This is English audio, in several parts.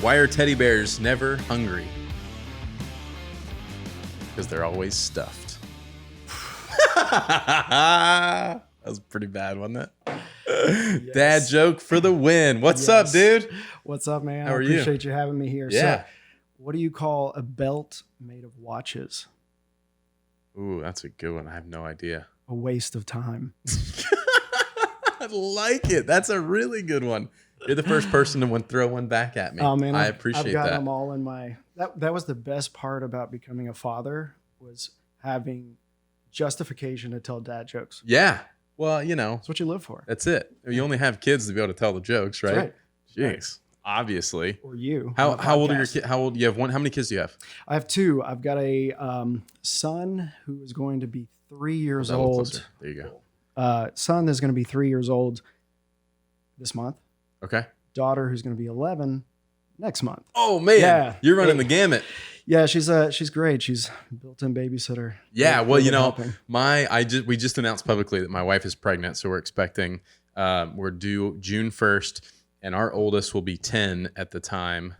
Why are teddy bears never hungry? Because they're always stuffed. That was pretty bad, wasn't it? Yes. Dad joke for the win. What's up, dude? What's up, man? How are I appreciate you having me here. Yeah. So, what do you call a belt made of watches? Ooh, that's a good one. I have no idea. A waste of time. I like it. That's a really good one. You're the first person to throw one back at me. Oh man, I appreciate I've got that. them all in my. That was the best part about becoming a father, was having justification to tell dad jokes. Yeah. Well, you know, That's what you live for. that's it. You only have kids to be able to tell the jokes, right? That's right. Jeez. Obviously. Or you. How old are your kids? How old? You have one. How many kids do you have? I have two. I've got a son who is going to be 3 years A little old. closer. There you go. Son is going to be 3 years old this month. Okay. Daughter who's going to be 11 next month. Oh man, Yeah. you're running the gamut. Yeah, she's great. She's a built-in babysitter. Yeah, Really well, you know, helping. we just announced publicly that my wife is pregnant, so we're expecting we're due June 1st, and our oldest will be 10 at the time,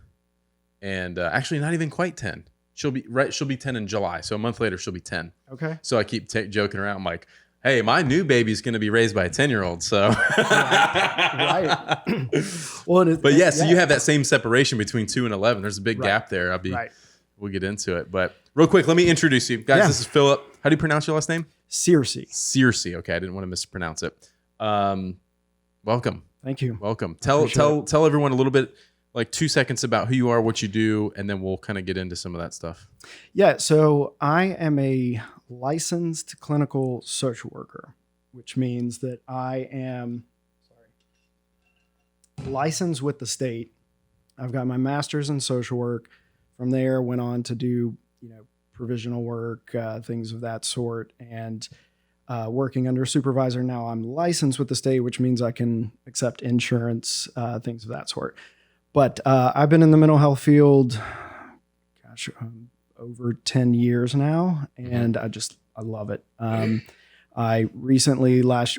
and actually not even quite 10. She'll be 10 in July, so a month later she'll be 10. Okay. So I keep joking around. I'm like, hey, my new baby's going to be raised by a 10-year-old. So, Right. Well, but yeah, so you have that same separation between 2 and 11. There's a big Right. gap there. Right. We'll get into it. But real quick, let me introduce you. Guys, Yeah. This is Phillip. How do you pronounce your last name? Searcy. Searcy. Okay, I didn't want to mispronounce it. Welcome. Thank you. Welcome. Appreciate Tell everyone a little bit, like 2 seconds about who you are, what you do, and then we'll kind of get into some of that stuff. Yeah, so I am a licensed clinical social worker, which means that I am licensed with the state. I've got my master's in social work. From there, went on to do, provisional work, things of that sort, and working under a supervisor. Now I'm licensed with the state, which means I can accept insurance, things of that sort. But I've been in the mental health field, over 10 years now, and I love it. I recently last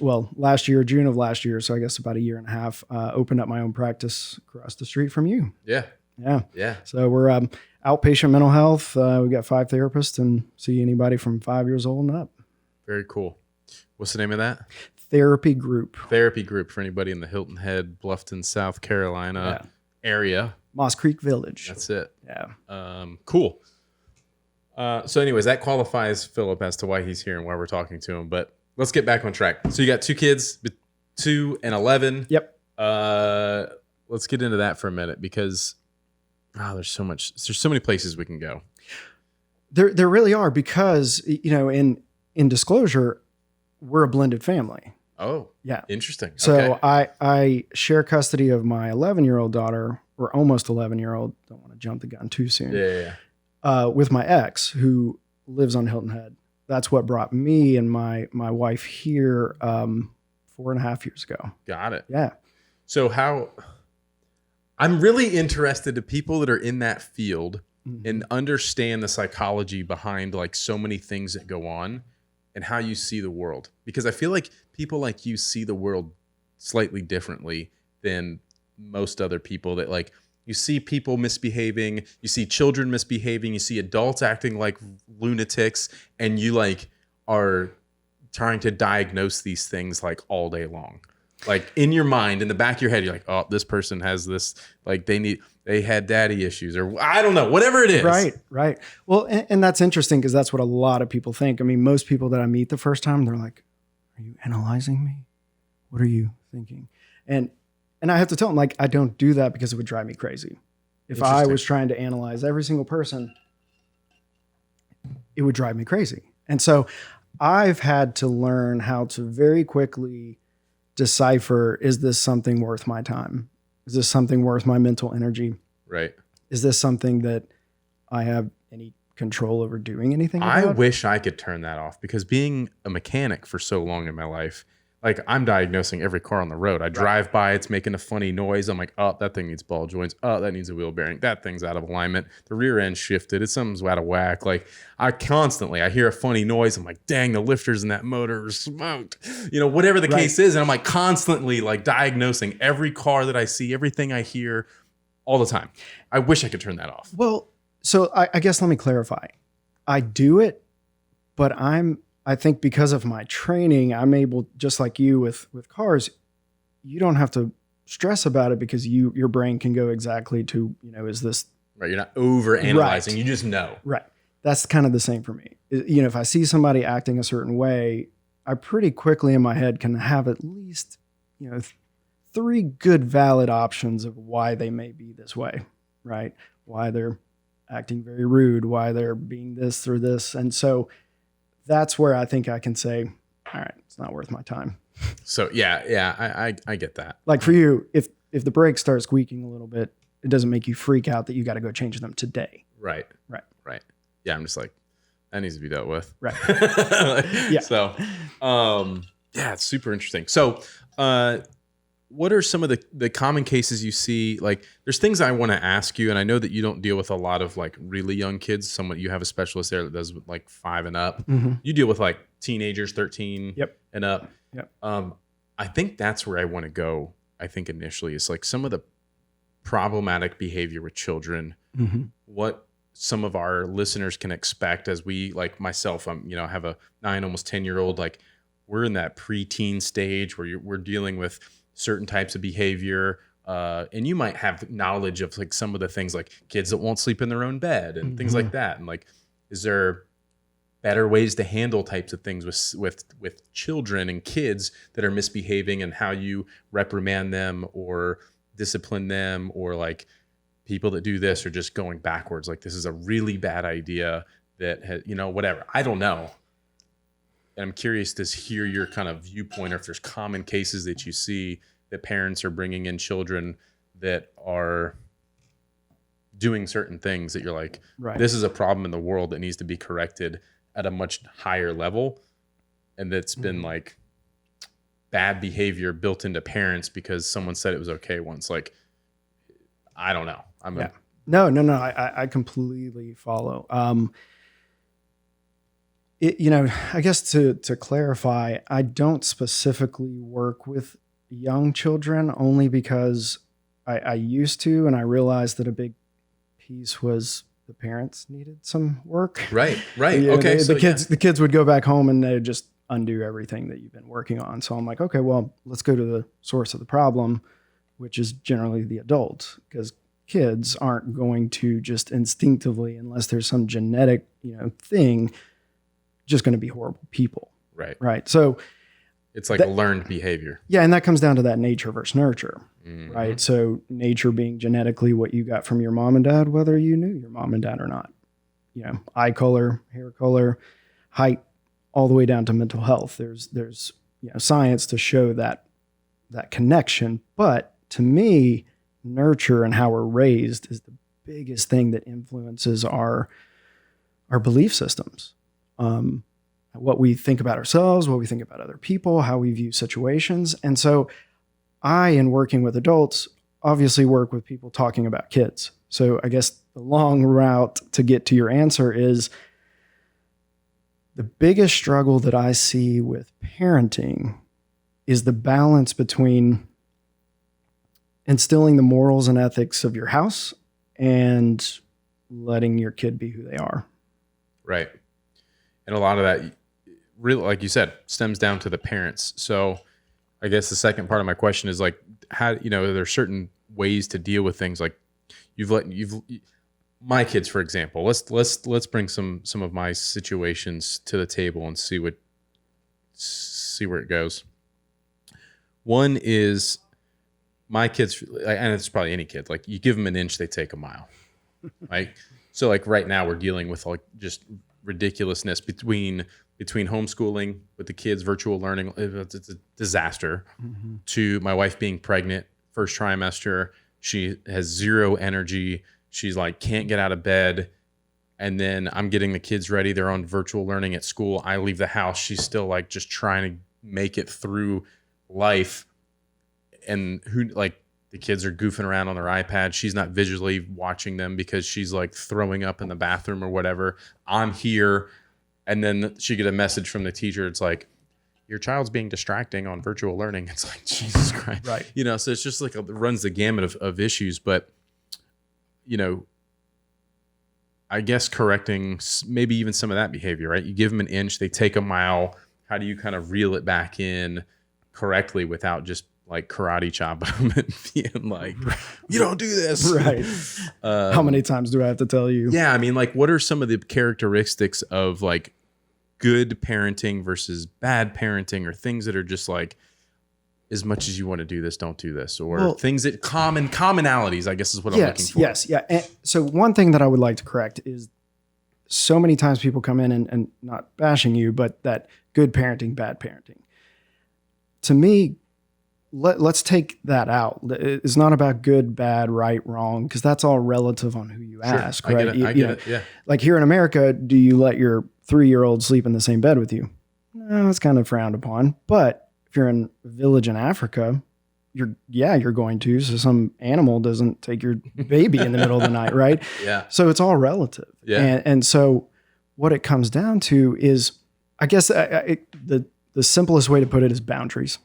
year, June of last year, so I guess about a year and a half, opened up my own practice across the street from you. Yeah. Yeah. Yeah. So we're outpatient mental health. We've got 5 therapists and see anybody from 5 years old and up. Very cool. What's the name of that? Therapy group. Therapy group for anybody in the Hilton Head, Bluffton, South Carolina area. Moss Creek Village. That's it. Yeah. Cool. So anyways, that qualifies Phillip as to why he's here and why we're talking to him. But let's get back on track. So you got 2 kids, 2 and 11. Yep. Let's get into that for a minute because there's so many places we can go. There really are, because, in disclosure, we're a blended family. Oh, yeah. Interesting. So okay. I share custody of my 11-year-old daughter, or almost 11-year-old. Don't want to jump the gun too soon. Yeah. With my ex, who lives on Hilton Head. That's what brought me and my wife here 4.5 years ago. Got it. Yeah. So I'm really interested to people that are in that field and understand the psychology behind like so many things that go on and how you see the world. Because I feel like people like you see the world slightly differently than most other people. That like you see people misbehaving, you see children misbehaving, you see adults acting like lunatics, and you like are trying to diagnose these things like all day long. Like in your mind, in the back of your head, you're like, oh, this person has this, like they had daddy issues, or I don't know, whatever it is. Right. Well, and that's interesting because that's what a lot of people think. I mean, most people that I meet the first time, they're like, are you analyzing me? What are you thinking? And I have to tell them, like, I don't do that because it would drive me crazy. If I was trying to analyze every single person, it would drive me crazy. And so I've had to learn how to very quickly decipher, is this something worth my time? Is this something worth my mental energy? Right. Is this something that I have any control over doing anything about? I wish I could turn that off, because being a mechanic for so long in my life, like I'm diagnosing every car on the road. I drive by, it's making a funny noise. I'm like, oh, that thing needs ball joints. Oh, that needs a wheel bearing. That thing's out of alignment. The rear end shifted. Something's out of whack. Like I hear a funny noise. I'm like, dang, the lifters in that motor are smoked. Whatever the case is. And I'm like constantly like diagnosing every car that I see, everything I hear all the time. I wish I could turn that off. Well, so I guess let me clarify. I do it, but I think because of my training, I'm able, just like you with cars, you don't have to stress about it because your brain can go exactly to, is this right? You're not over analyzing. Right. You just know. Right. That's kind of the same for me. If I see somebody acting a certain way, I pretty quickly in my head can have at least, 3 good valid options of why they may be this way, right? Why they're acting very rude, why they're being this or this. And so that's where I think I can say, all right, it's not worth my time. So yeah, I get that. Like for you, if the brakes start squeaking a little bit, it doesn't make you freak out that you got to go change them today. Right. Yeah, I'm just like, that needs to be dealt with. Right. Yeah. So, yeah, it's super interesting. So, what are some of the common cases you see? Like, there's things I want to ask you, and I know that you don't deal with a lot of like really young kids. You have a specialist there that does with like 5 and up. Mm-hmm. You deal with like teenagers, 13 and up. Yep. I think that's where I want to go. I think initially is like some of the problematic behavior with children. Mm-hmm. What some of our listeners can expect as we, like myself, have a 9, almost 10-year-old, like we're in that preteen stage where we're dealing with certain types of behavior. And you might have knowledge of like some of the things like kids that won't sleep in their own bed and things like that. And like, is there better ways to handle types of things with children and kids that are misbehaving, and how you reprimand them or discipline them, or like people that do this are just going backwards? Like, this is a really bad idea that has, whatever. I don't know. And I'm curious to hear your kind of viewpoint, or if there's common cases that you see that parents are bringing in children that are doing certain things that you're like, right, this is a problem in the world that needs to be corrected at a much higher level. And that's been like bad behavior built into parents because someone said it was okay once. Like, I don't know. No. I completely follow. I guess to clarify, I don't specifically work with young children only because I used to, and I realized that a big piece was the parents needed some work. Right. Okay. The kids would go back home and they'd just undo everything that you've been working on. So I'm like, okay, well, let's go to the source of the problem, which is generally the adult, because kids aren't going to just instinctively, unless there's some genetic, thing, just going to be horrible people. Right. So it's like a learned behavior. Yeah. And that comes down to that nature versus nurture. Mm-hmm. Right. So nature being genetically what you got from your mom and dad, whether you knew your mom and dad or not, eye color, hair color, height, all the way down to mental health. There's science to show that connection. But to me, nurture and how we're raised is the biggest thing that influences our belief systems. What we think about ourselves, what we think about other people, how we view situations. And so I, in working with adults, obviously work with people talking about kids. So I guess the long route to get to your answer is the biggest struggle that I see with parenting is the balance between instilling the morals and ethics of your house and letting your kid be who they are. Right. And a lot of that, really, like you said, stems down to the parents. So I guess the second part of my question is like, how, there are certain ways to deal with things. Like my kids, for example, let's bring some of my situations to the table and see where it goes. One is my kids, and it's probably any kid, like you give them an inch, they take a mile. Right. So like right now we're dealing with like just ridiculousness between homeschooling with the kids, virtual learning. It's a disaster. Mm-hmm. To my wife being pregnant, first trimester, she has zero energy. She's like, can't get out of bed. And then I'm getting the kids ready. They're on virtual learning at school. I leave the house. She's still like just trying to make it through life. And the kids are goofing around on their iPad. She's not visually watching them because she's like throwing up in the bathroom or whatever. I'm here. And then she get a message from the teacher. It's like, your child's being distracting on virtual learning. It's like, Jesus Christ. Right. So it's just like it runs the gamut of issues. But I guess correcting maybe even some of that behavior, right? You give them an inch, they take a mile. How do you kind of reel it back in correctly without just like karate chop them and being like, you don't do this. Right. How many times do I have to tell you? Yeah. I mean, like, what are some of the characteristics of like good parenting versus bad parenting, or things that are just like, as much as you want to do this, don't do this, or things that commonalities, I guess is what I'm looking for. Yes. Yeah. And so one thing that I would like to correct is so many times people come in and not bashing you, but that good parenting, bad parenting. To me, let's take that out. It's not about good, bad, right, wrong, because that's all relative on who you ask, right? I get it. Yeah. Like here in America, do you let your 3-year-old sleep in the same bed with you? No, it's kind of frowned upon. But if you're in a village in Africa, you're going to. So some animal doesn't take your baby in the middle of the night, right? Yeah. So it's all relative. Yeah. And so what it comes down to is, I guess the simplest way to put it is boundaries.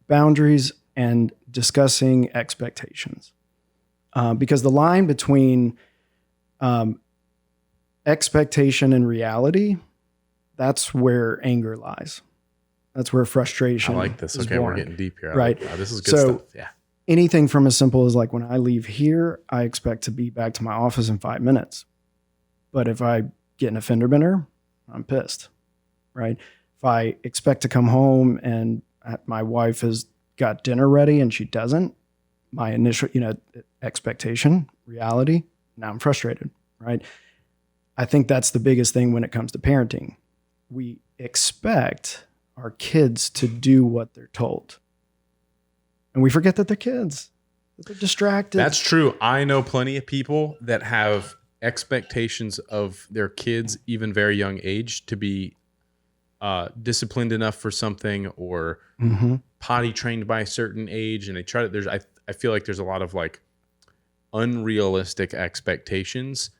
Boundaries and discussing expectations. Because the line between expectation and reality, that's where anger lies. That's where frustration. I like this. Okay, born. We're getting deep here. Right. This is good stuff. Yeah. Anything from as simple as like when I leave here, I expect to be back to my office in 5 minutes. But if I get in a fender bender, I'm pissed. Right. If I expect to come home and my wife has got dinner ready and she doesn't, my initial, expectation, reality, now I'm frustrated. Right. I think that's the biggest thing when it comes to parenting. We expect our kids to do what they're told. And we forget that they're kids, that they're distracted. That's true. I know plenty of people that have expectations of their kids, even very young age, to be disciplined enough for something, or potty trained by a certain age. And they try to, I feel like there's a lot of like unrealistic expectations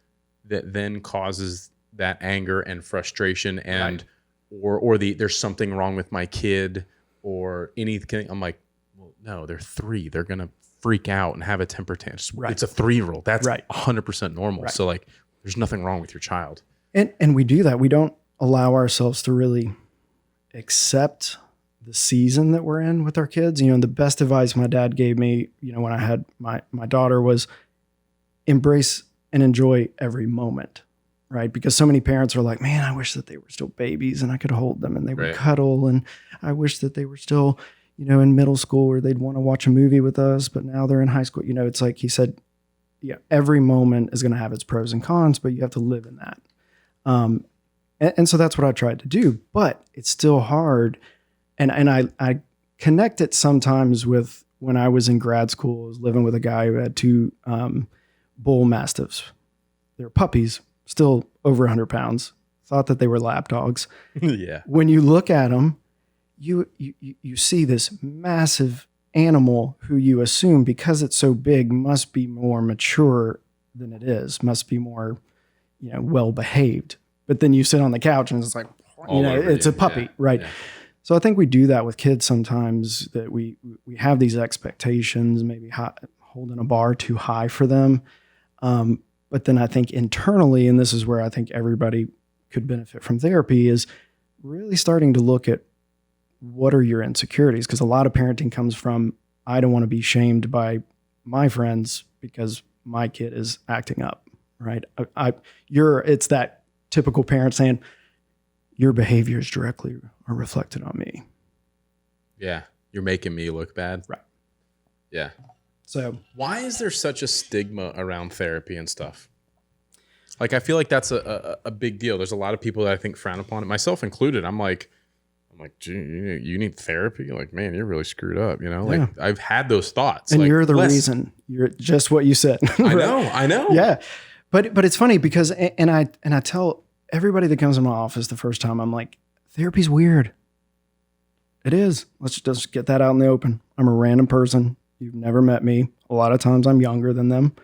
that then causes that anger and frustration and, or there's something wrong with my kid or anything. I'm like, well, no, they're 3. They're going to freak out and have a temper tantrum. Right. It's a 3-year-old. That's 100% normal. Right. So like, there's nothing wrong with your child. And we do that. We don't allow ourselves to really accept the season that we're in with our kids. The best advice my dad gave me, when I had my daughter, was embrace and enjoy every moment, right? Because so many parents are like, man, I wish that they were still babies and I could hold them and they would cuddle. And I wish that they were still, in middle school where they'd want to watch a movie with us, but now they're in high school. It's like he said, every moment is going to have its pros and cons, but you have to live in that. And so that's what I tried to do, but it's still hard. And I connect it sometimes with when I was in grad school. I was living with a guy who had 2 bull mastiffs. They're puppies, still over 100 pounds. Thought that they were lap dogs. Yeah. When you look at them, you see this massive animal who you assume, because it's so big, must be more mature than it is, must be more, well behaved. But then you sit on the couch and it's like, it's a puppy, right? Yeah. So I think we do that with kids sometimes, that we have these expectations, maybe holding a bar too high for them. But then I think internally, and this is where I think everybody could benefit from therapy, is really starting to look at what are your insecurities? Because a lot of parenting comes from, I don't want to be shamed by my friends because my kid is acting up, right? It's that typical parent saying, your behaviors directly are reflected on me. Yeah. You're making me look bad. Right. Yeah. So why is there such a stigma around therapy and stuff? Like, I feel like that's a big deal. There's a lot of people that I think frown upon it, myself included. I'm like, gee, you need therapy? Like, man, you're really screwed up. Like, I've had those thoughts. And like, you're the reason. You're just what you said. Right? I know. Yeah. But it's funny because, and I tell everybody that comes in my office the first time, I'm like, therapy's weird. It is. Let's just get that out in the open. I'm a random person. You've never met me. A lot of times I'm younger than them.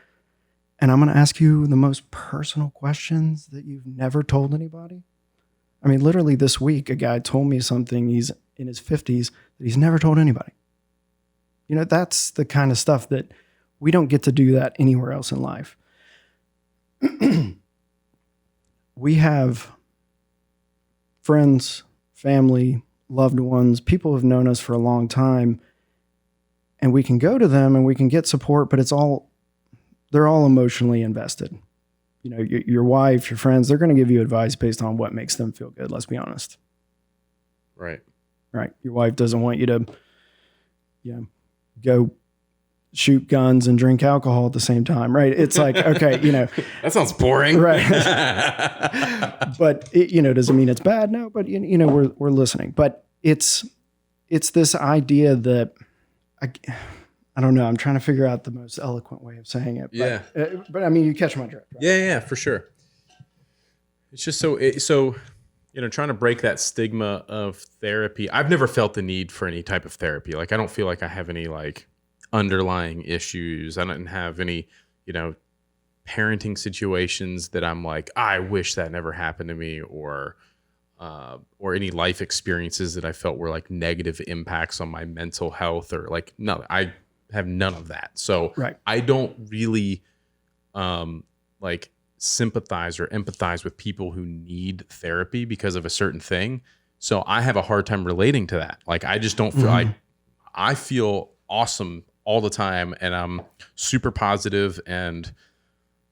And I'm going to ask you the most personal questions that you've never told anybody. I mean, literally this week, a guy told me something. He's in his 50s that he's never told anybody. That's the kind of stuff that we don't get to do that anywhere else in life. we have friends, family, loved ones, people who've known us for a long time, and we can go to them and we can get support, but they're all emotionally invested. You know, your wife, your friends, they're going to give you advice based on what makes them feel good. Let's be honest. Right. Right. Your wife doesn't want you to, go shoot guns and drink alcohol at the same time. Right. It's like, okay, that sounds boring. Right. But does it mean it's bad? No, but we're listening, but it's this idea that I don't know. I'm trying to figure out the most eloquent way of saying it. But I mean, you catch my drift. Right? Yeah, for sure. It's just so trying to break that stigma of therapy. I've never felt the need for any type of therapy. Like, I don't feel like I have any like underlying issues. I don't have any, parenting situations that I'm like, I wish that never happened to me, or any life experiences that I felt were like negative impacts on my mental health, or like, no, I have none of that. So right. I don't really like sympathize or empathize with people who need therapy because of a certain thing. So I have a hard time relating to that. Like, I just don't feel like I feel awesome all the time, and I'm super positive, and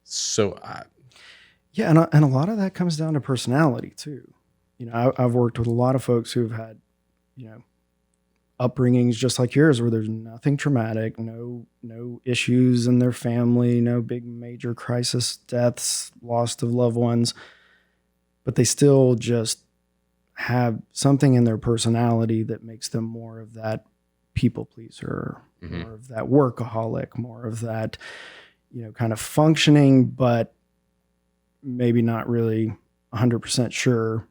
so and a lot of that comes down to personality too. I've worked with a lot of folks who've had, upbringings just like yours, where there's nothing traumatic, no issues in their family, no big major crisis, deaths, loss of loved ones, but they still just have something in their personality that makes them more of that people pleaser, more of that workaholic, more of that, kind of functioning, but maybe not really 100% sure,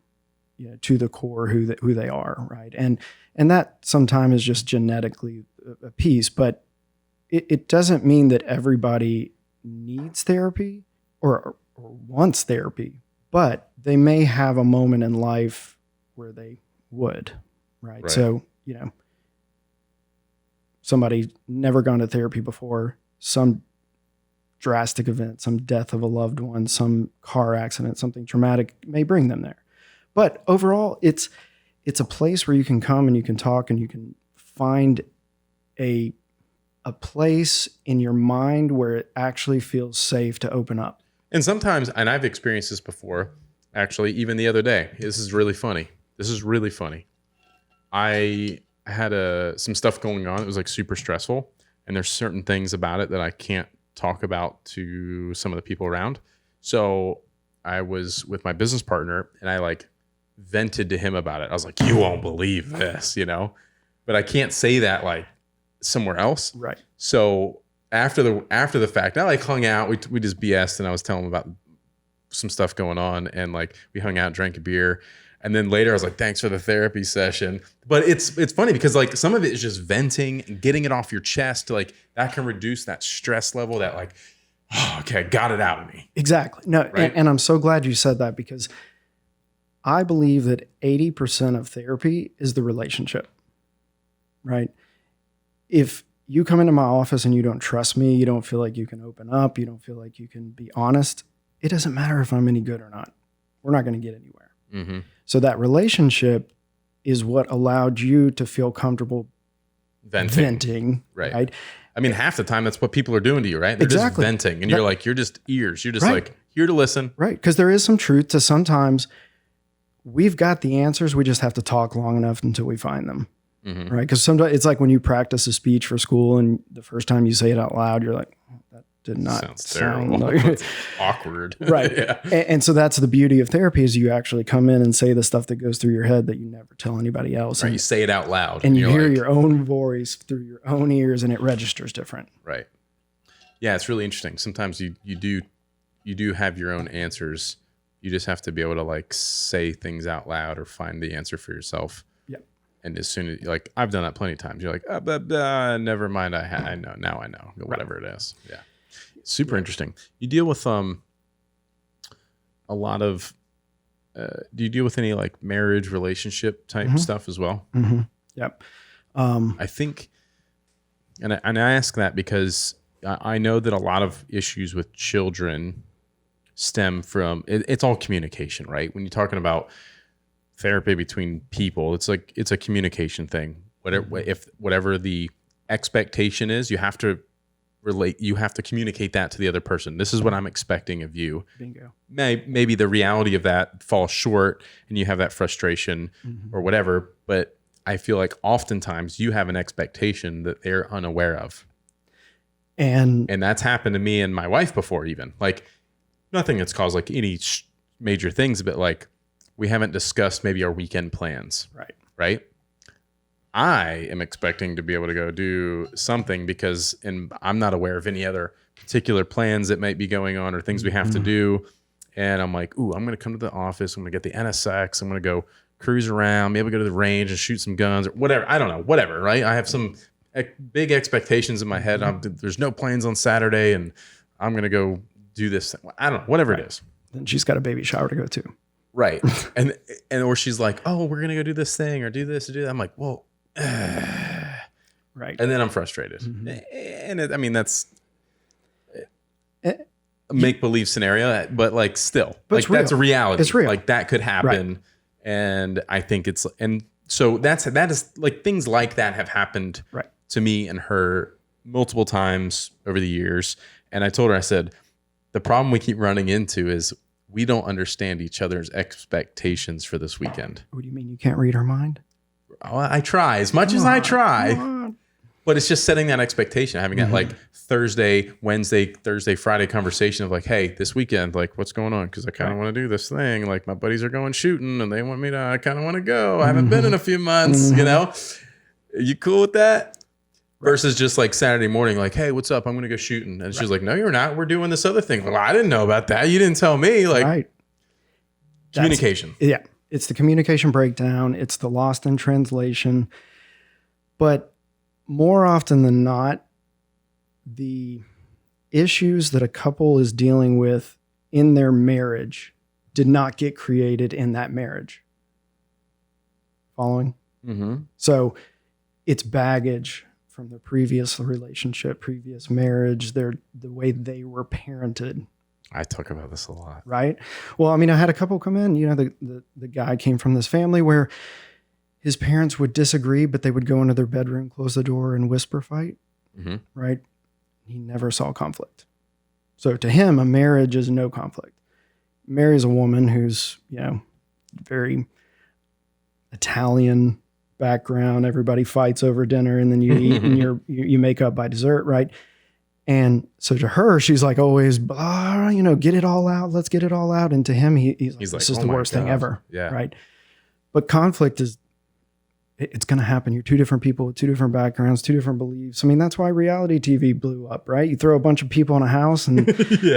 to the core who they are, right? And that sometimes is just genetically a piece, but it doesn't mean that everybody needs therapy or wants therapy, but they may have a moment in life where they would, right? So, somebody never gone to therapy before, some drastic event, some death of a loved one, some car accident, something traumatic may bring them there. But overall, it's a place where you can come and you can talk and you can find a place in your mind where it actually feels safe to open up. And sometimes, and I've experienced this before, actually, even the other day. This is really funny. I had some stuff going on. It was like super stressful, and there's certain things about it that I can't talk about to some of the people around. So I was with my business partner, and I like vented to him about it. I was like, you won't believe this, but I can't say that like somewhere else. Right. So after the fact, I like hung out, we just BS'd, and I was telling him about some stuff going on, and like we hung out, drank a beer. And then later I was like, thanks for the therapy session. But it's funny because like some of it is just venting and getting it off your chest. Like that can reduce that stress level, that like, oh, okay, got it out of me. Exactly. No, right? and I'm so glad you said that, because I believe that 80% of therapy is the relationship, right? If you come into my office and you don't trust me, you don't feel like you can open up, you don't feel like you can be honest, it doesn't matter if I'm any good or not. We're not going to get anywhere. Mm-hmm. So that relationship is what allowed you to feel comfortable venting, right? I mean, half the time that's what people are doing to you, right? They're just venting, and you're just ears. You're just like here to listen. Right, because there is some truth to sometimes we've got the answers. We just have to talk long enough until we find them, right? Because sometimes it's like when you practice a speech for school and the first time you say it out loud, you're like, oh, that did not sound like it's awkward. Right. Yeah. And so that's the beauty of therapy, is you actually come in and say the stuff that goes through your head that you never tell anybody else. Right. And you say it out loud. And you hear your own voice through your own ears, and it registers different. Right. Yeah, it's really interesting. Sometimes you do have your own answers. You just have to be able to like say things out loud or find the answer for yourself. Yeah. And as soon as like I've done that plenty of times, you're like, never mind. I know now. I know whatever it is. Yeah. Super interesting. You deal with a lot of. Do you deal with any like marriage, relationship type stuff as well? Mm-hmm. Yep. I think, and I ask that because I know that a lot of issues with children stem from it's all communication, right? When you're talking about therapy between people, it's a communication thing. Whatever the expectation is, you have to communicate that to the other person. This is what I'm expecting of you. Bingo. Maybe the reality of that falls short and you have that frustration or whatever, but I feel like oftentimes you have an expectation that they're unaware of. And that's happened to me and my wife before, even. Like, nothing that's caused like any major things, but like we haven't discussed maybe our weekend plans. Right. I am expecting to be able to go do something and I'm not aware of any other particular plans that might be going on or things we have to do. And I'm like, ooh, I'm going to come to the office. I'm going to get the NSX. I'm going to go cruise around, maybe go to the range and shoot some guns or whatever. I don't know, whatever. Right. I have some big expectations in my head. There's no plans on Saturday and I'm going to go do this. I don't know, whatever it is. Then she's got a baby shower to go to. Right. and or she's like, oh, we're going to go do this thing or do this or do that. I'm like, well, right. And then I'm frustrated. And that's a make-believe scenario, but like still, but like that's a reality. It's real. Like that could happen. Right. And I think so that is like things like that have happened to me and her multiple times over the years. And I told her, I said, the problem we keep running into is we don't understand each other's expectations for this weekend. What do you mean you can't read her mind? Oh, I try as much as I try, but it's just setting that expectation, having that like Thursday, Wednesday, Thursday, Friday conversation of like, hey, this weekend, like what's going on? Cause I kind of want to do this thing. Like my buddies are going shooting and they want me to, I kind of want to go. I haven't been in a few months, you know, are you cool with that? Versus just like Saturday morning, like, hey, what's up? I'm going to go shooting. And she's like, no, you're not. We're doing this other thing. Well, I didn't know about that. You didn't tell me. Like communication. It's the communication breakdown. It's the lost in translation. But more often than not, the issues that a couple is dealing with in their marriage did not get created in that marriage. Following? So it's baggage from the previous relationship, previous marriage, the way they were parented. I talk about this a lot. Right. Well, I mean, I had a couple come in, you know, the guy came from this family where his parents would disagree, but they would go into their bedroom, close the door and whisper fight. Right. He never saw conflict. So to him, a marriage is no conflict. Marries a woman who's, you know, very Italian background. Everybody fights over dinner and then you eat and you make up by dessert. Right. And so to her, she's like always, you know, get it all out. Let's get it all out. And to him, he's like, this is the worst thing ever. Yeah. Right. But conflict it's going to happen. You're two different people with two different backgrounds, two different beliefs. I mean, that's why reality TV blew up, right? You throw a bunch of people in a house and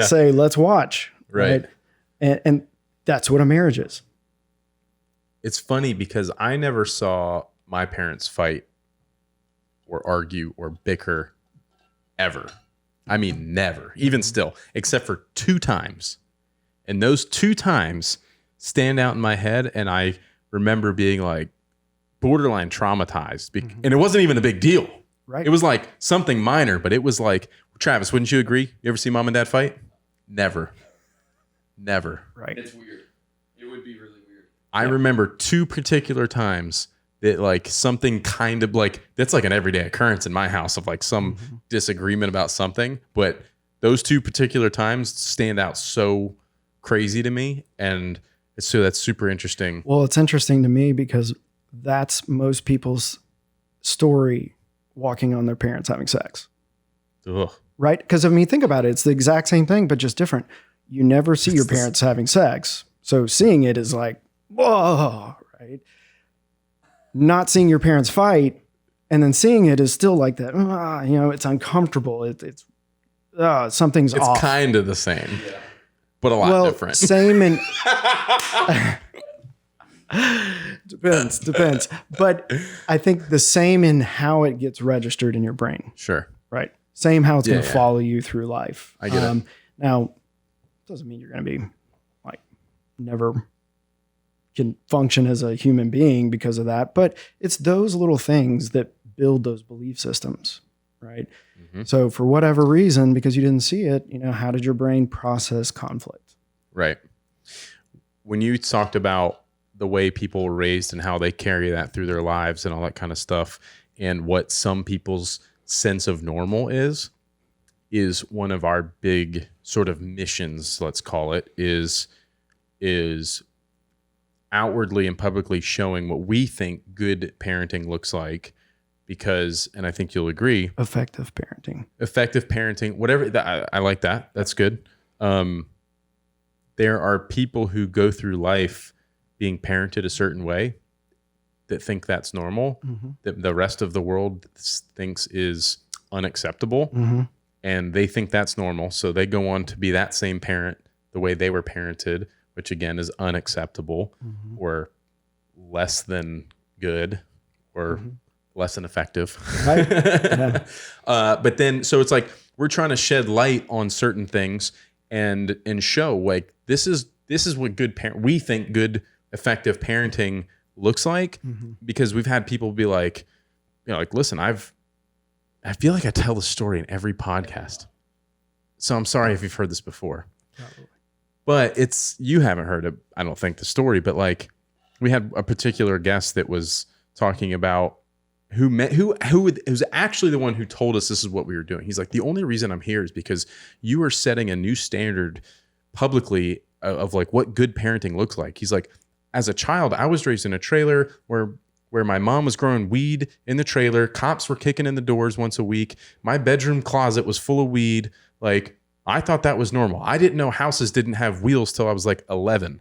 say, let's watch. Right. And that's what a marriage is. It's funny because I never saw my parents fight or argue or bicker ever. I mean, never, even still, except for 2 times. And those 2 times stand out in my head. And I remember being like borderline traumatized. And it wasn't even a big deal. Right. It was like something minor, but it was like, Travis, wouldn't you agree? You ever see mom and dad fight? Never. Right. It's weird. It would be really weird. I remember 2 particular times that like something kind of like, that's like an everyday occurrence in my house of like some disagreement about something. But those 2 particular times stand out so crazy to me. And so that's super interesting. Well, it's interesting to me because that's most people's story walking on their parents having sex. Ugh. Right? Because I mean, think about it. It's the exact same thing, but just different. You never see your parents having sex. So seeing it is like, whoa, right? Not seeing your parents fight and then seeing it is still like that. You know, it's uncomfortable. It's something's off. It's kind of the same, but a lot different. Same in depends. But I think the same in how it gets registered in your brain. Sure. Right. Same how it's going to follow you through life. I get it. Now, doesn't mean you're going to be like never can function as a human being because of that. But it's those little things that build those belief systems, right? So for whatever reason, because you didn't see it, you know, how did your brain process conflict? Right. When you talked about the way people were raised and how they carry that through their lives and all that kind of stuff, and what some people's sense of normal is one of our big sort of missions, let's call it, is outwardly and publicly showing what we think good parenting looks like. Because, and I think you'll agree, Effective parenting, whatever, I like that. That's good. There are people who go through life being parented a certain way that think that's normal, that the rest of the world thinks is unacceptable, and they think that's normal. So they go on to be that same parent the way they were parented, which again is unacceptable or less than good or less than effective. Right. Yeah. But then, so it's like, we're trying to shed light on certain things and show like, this is what we think good, effective parenting looks like, because we've had people be like, like, listen, I feel like I tell the story in every podcast. So I'm sorry if you've heard this before, but you haven't heard it. I don't think the story, but like we had a particular guest that was talking about who's actually the one who told us this is what we were doing. He's like, the only reason I'm here is because you are setting a new standard publicly of like what good parenting looks like. He's like, as a child, I was raised in a trailer where my mom was growing weed in the trailer. Cops were kicking in the doors once a week. My bedroom closet was full of weed. Like, I thought that was normal. I didn't know houses didn't have wheels till I was like 11.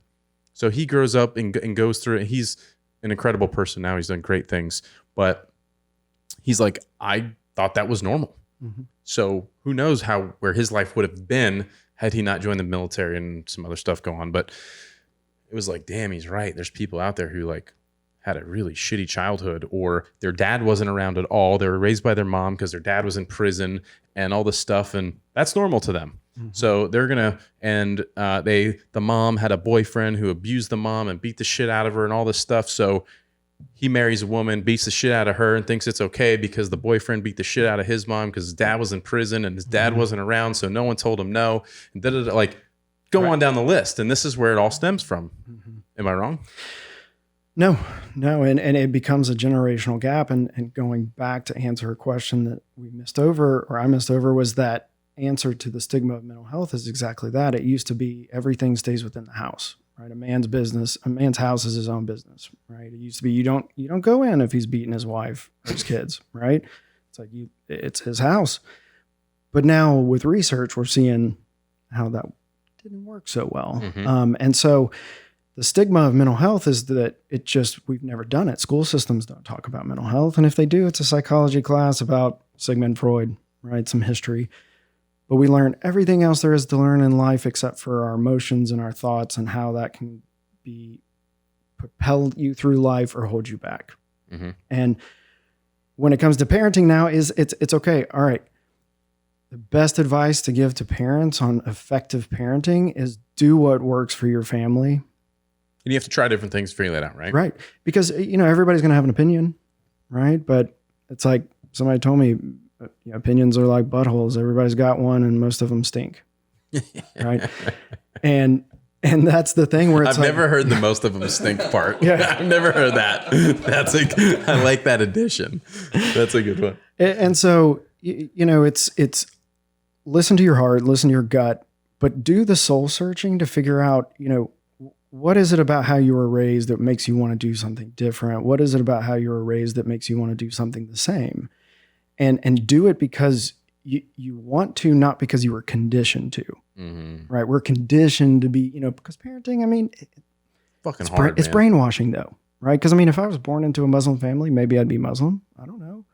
So he grows up and goes through it. He's an incredible person now. He's done great things, but he's like, I thought that was normal. So who knows where his life would have been had he not joined the military and some other stuff go on. But it was like, damn, he's right. There's people out there who like had a really shitty childhood, or their dad wasn't around at all. They were raised by their mom because their dad was in prison and all this stuff. And that's normal to them. So they're the mom had a boyfriend who abused the mom and beat the shit out of her and all this stuff. So he marries a woman, beats the shit out of her, and thinks it's okay because the boyfriend beat the shit out of his mom because his dad was in prison and his dad wasn't around, so no one told him no. And like, go on down the list. And this is where it all stems from. Am I wrong? No. And it becomes a generational gap. And going back to answer a question that we missed over, or I missed over, was that answer to the stigma of mental health is exactly that. It used to be everything stays within the house. Right, a man's house is his own business. Right, it used to be you don't go in if he's beating his wife or his kids. Right, it's like it's his house. But now with research, we're seeing how that didn't work so well. And so the stigma of mental health is that we've never done it. School systems don't talk about mental health, and if they do, it's a psychology class about Sigmund Freud, right? Some history. But we learn everything else there is to learn in life except for our emotions and our thoughts and how that can propel you through life or hold you back. And when it comes to parenting now, it's okay. All right. The best advice to give to parents on effective parenting is do what works for your family. And you have to try different things to figure that out, right? Right. Because, everybody's going to have an opinion, right? But it's like somebody told me, opinions are like buttholes. Everybody's got one, and most of them stink. Right. And that's the thing where I've never heard the most of them stink part. I've never heard that. I like that addition. That's a good one. And so, it's listen to your heart, listen to your gut, but do the soul searching to figure out, what is it about how you were raised that makes you want to do something different? What is it about how you were raised that makes you want to do something the same? And do it because you want to, not because you were conditioned to. Right? We're conditioned to be, because parenting, fucking hard. It's brainwashing though, right? Because if I was born into a Muslim family, maybe I'd be Muslim. I don't know.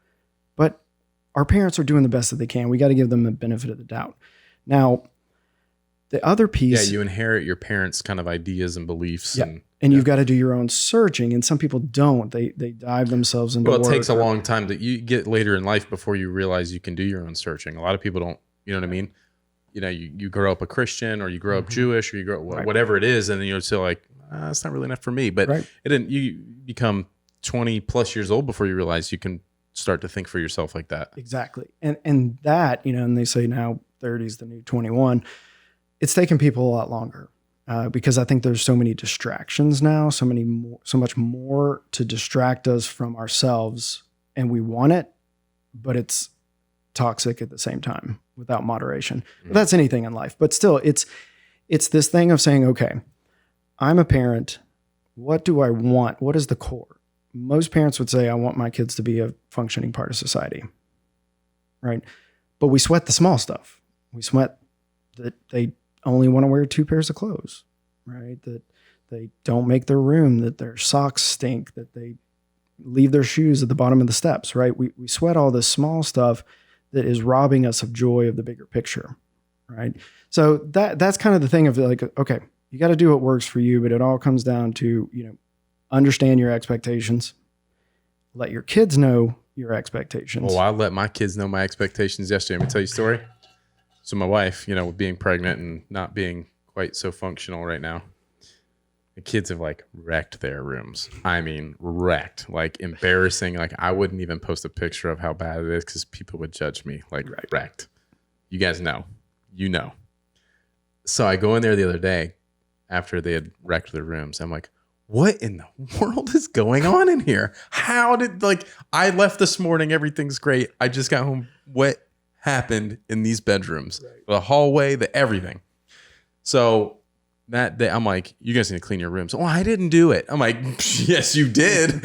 But our parents are doing the best that they can. We got to give them the benefit of the doubt. Now, the other piece. Yeah, you inherit your parents' kind of ideas and beliefs. Yeah. And you've got to do your own searching. And some people don't. They dive themselves into it takes a long time that you get later in life before you realize you can do your own searching. A lot of people don't, you know what I mean? You grow up a Christian, or you grow up Jewish, or you grow whatever it is. And then you're still like, it's not really enough for me. But you become 20 plus years old before you realize you can start to think for yourself like that. Exactly. And that, and they say now 30 is the new 21. It's taken people a lot longer. because I think there's so many distractions now, so much more to distract us from ourselves, and we want it, but it's toxic at the same time without moderation. But that's anything in life, but still it's this thing of saying, okay, I'm a parent. What do I want? What is the core? Most parents would say, I want my kids to be a functioning part of society, right? But we sweat the small stuff. We sweat that they only want to wear 2 pairs of clothes, right? That they don't make their room, that their socks stink, that they leave their shoes at the bottom of the steps, right? We sweat all this small stuff that is robbing us of joy of the bigger picture, right? So that's kind of the thing of like, okay, you got to do what works for you, but it all comes down to, understand your expectations, let your kids know your expectations. Well, I let my kids know my expectations yesterday. Let me tell you a story. So my wife, being pregnant and not being quite so functional right now, the kids have like wrecked their rooms. I mean, wrecked, like embarrassing. Like I wouldn't even post a picture of how bad it is because people would judge me. Like wrecked. You guys know, So I go in there the other day after they had wrecked their rooms. I'm like, what in the world is going on in here? How did I left this morning, everything's great. I just got home. What happened in these bedrooms? Right. The hallway, the everything. So that day, I'm like, you guys need to clean your rooms. Oh, I didn't do it. I'm like, yes, you did,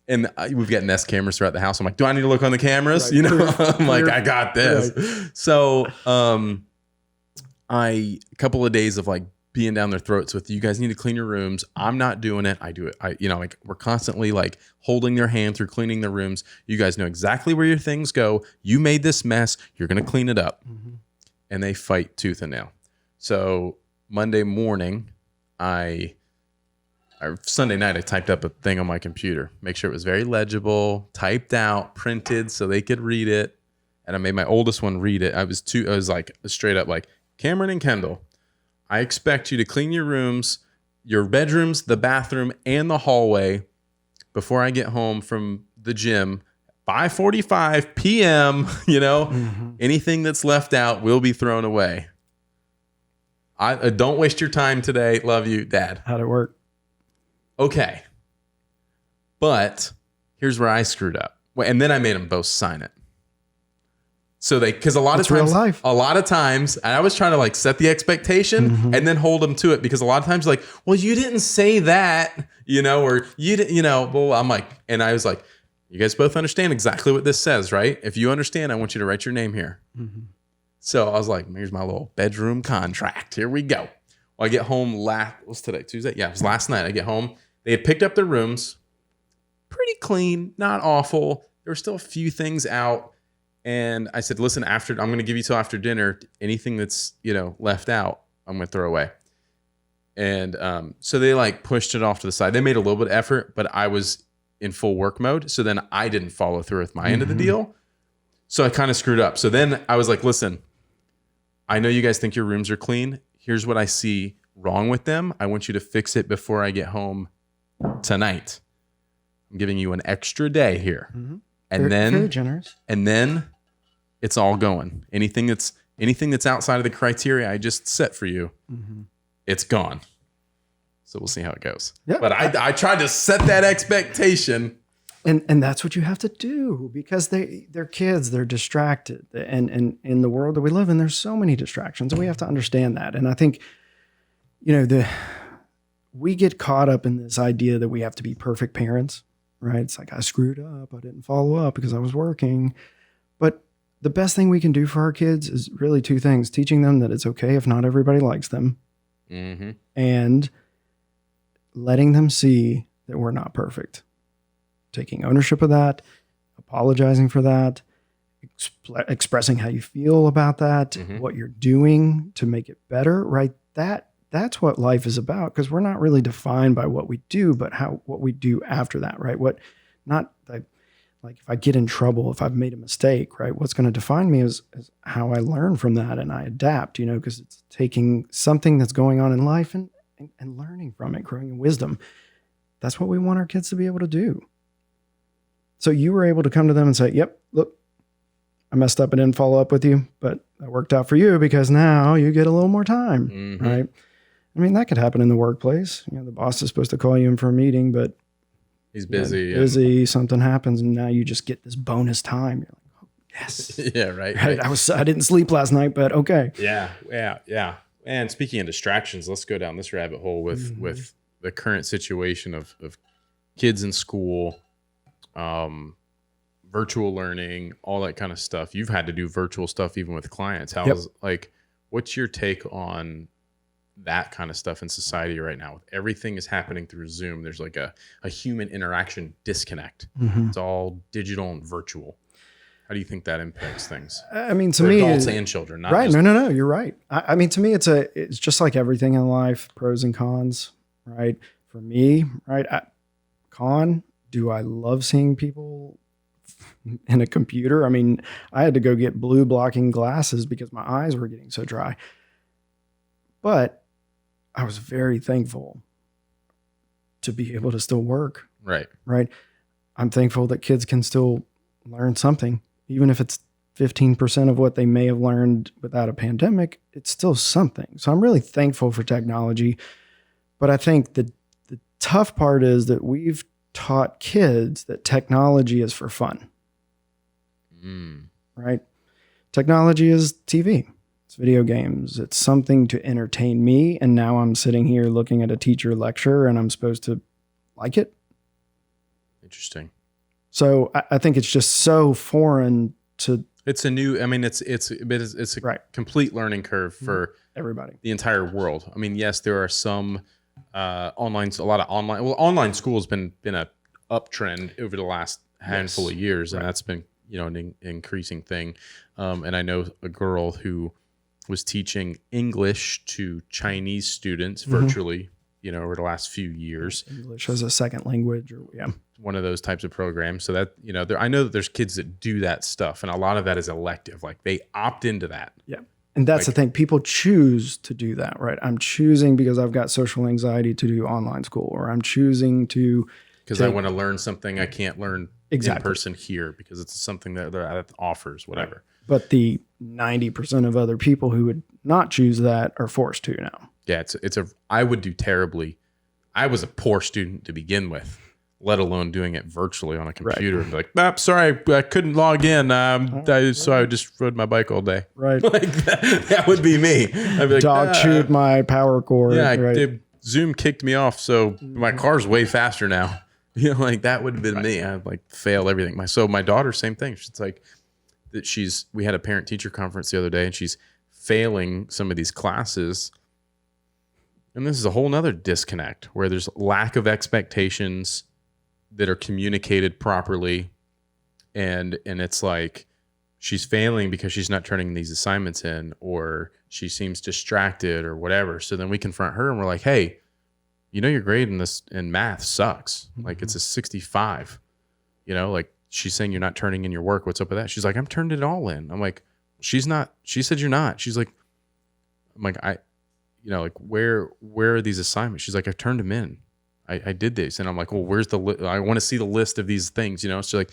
And we've got Nest cameras throughout the house. I'm like, do I need to look on the cameras? Right. I'm like, I got this. Right. So a couple of days of being down their throats with, you guys need to clean your rooms. I'm not doing it. I do it. We're constantly holding their hand through cleaning their rooms. You guys know exactly where your things go. You made this mess. You're going to clean it up. Mm-hmm. And they fight tooth and nail. So Monday morning, Sunday night, I typed up a thing on my computer, make sure it was very legible, typed out, printed so they could read it. And I made my oldest one read it. I was straight up Cameron and Kendall, I expect you to clean your rooms, your bedrooms, the bathroom, and the hallway before I get home from the gym. 5:45 p.m., anything that's left out will be thrown away. I don't waste your time today. Love you, Dad. How'd it work? Okay. But here's where I screwed up. And then I made them both sign it. So because a lot of times, and I was trying to set the expectation and then hold them to it, because a lot of times well, you didn't say that, or you didn't, well, I'm and I was like, you guys both understand exactly what this says, right? If you understand, I want you to write your name here. Mm-hmm. So I was like, here's my little bedroom contract. Here we go. Well, I get home what's today? Tuesday? Yeah, it was last night. I get home. They had picked up their rooms. Pretty clean, not awful. There were still a few things out. And I said, listen, I'm going to give you till after dinner. Anything that's, left out, I'm going to throw away. And so they pushed it off to the side. They made a little bit of effort, but I was in full work mode. So then I didn't follow through with my end of the deal. So I kind of screwed up. So then I was like, listen, I know you guys think your rooms are clean. Here's what I see wrong with them. I want you to fix it before I get home tonight. I'm giving you an extra day here. Mm-hmm. And very generous. And then it's all going. Anything that's outside of the criteria I just set for you, it's gone. So we'll see how it goes. Yep. But I tried to set that expectation. And that's what you have to do, because they're kids, they're distracted. And in the world that we live in, there's so many distractions, and we have to understand that. And I think, we get caught up in this idea that we have to be perfect parents. Right? It's I screwed up. I didn't follow up because I was working. But the best thing we can do for our kids is really 2 things: teaching them that it's okay if not everybody likes them, and letting them see that we're not perfect. Taking ownership of that, apologizing for that, expressing how you feel about that, what you're doing to make it better, right? That's what life is about, because we're not really defined by what we do, but what we do after that, right? If I get in trouble, if I've made a mistake, right? What's going to define me is how I learn from that and I adapt, because it's taking something that's going on in life and learning from it, growing in wisdom. That's what we want our kids to be able to do. So you were able to come to them and say, yep, look, I messed up and didn't follow up with you, but that worked out for you because now you get a little more time, right? I mean, that could happen in the workplace. You know, the boss is supposed to call you in for a meeting, but He's busy. busy, something happens, and now you just get this bonus time. You're like, oh, yes. Yeah, right. Right. I didn't sleep last night, but okay. Yeah. And speaking of distractions, let's go down this rabbit hole with the current situation of kids in school, virtual learning, all that kind of stuff. You've had to do virtual stuff even with clients. What's your take on that kind of stuff in society right now? With everything is happening through Zoom, there's like a human interaction disconnect. It's all digital and virtual. How do you think that impacts things? I mean, to For me, adults and children, not right? just- No, you're right. I mean, to me, it's just like everything in life, pros and cons, right? For me, right? Do I love seeing people in a computer? I mean, I had to go get blue blocking glasses because my eyes were getting so dry. But I was very thankful to be able to still work. Right. I'm thankful that kids can still learn something, even if it's 15% of what they may have learned without a pandemic. It's still something. So I'm really thankful for technology. But I think the tough part is that we've taught kids that technology is for fun. Right? Technology is TV. It's video games. It's something to entertain me. And now I'm sitting here looking at a teacher lecture and I'm supposed to like it. Interesting. So I think it's just so foreign to It's a new, I mean, it's a Right. complete learning curve for everybody. the entire world. I mean, yes, there are some online school has been a uptrend over the last handful of years, and that's been, an increasing thing. And I know a girl who was teaching English to Chinese students virtually, over the last few years. English as a second language, or one of those types of programs. So that, I know that there's kids that do that stuff, and a lot of that is elective. Like they opt into that. Yeah. And that's the thing. People choose to do that, right? I'm choosing because I've got social anxiety to do online school, or I'm choosing to because I want to learn something I can't learn in Exactly. person here because it's something that offers whatever. Right. But the 90% of other people who would not choose that are forced to now. Yeah, I would do terribly. I was a poor student to begin with, let alone doing it virtually on a computer and be like, sorry, I couldn't log in. So I just rode my bike all day. Right. Like that would be me. I'd be like, Dog chewed my power cord. Yeah, right. Zoom kicked me off, so my car's way faster now. Like that would have been me. I'd like fail everything. So my daughter, same thing. She's like that. We had a parent teacher conference the other day, and she's failing some of these classes. And this is a whole nother disconnect where there's lack of expectations that are communicated properly. And it's like she's failing because she's not turning these assignments in, or she seems distracted or whatever. So then we confront her and we're like, hey, your grade in math sucks. Like it's a 65, like she's saying you're not turning in your work. What's up with that? She's like, I'm turned it all in. I'm like, she's not. She said you're not. She's like, I'm like, like where are these assignments? She's like, I've turned them in. I did this. And I'm like, well, where's I want to see the list of these things, She's like,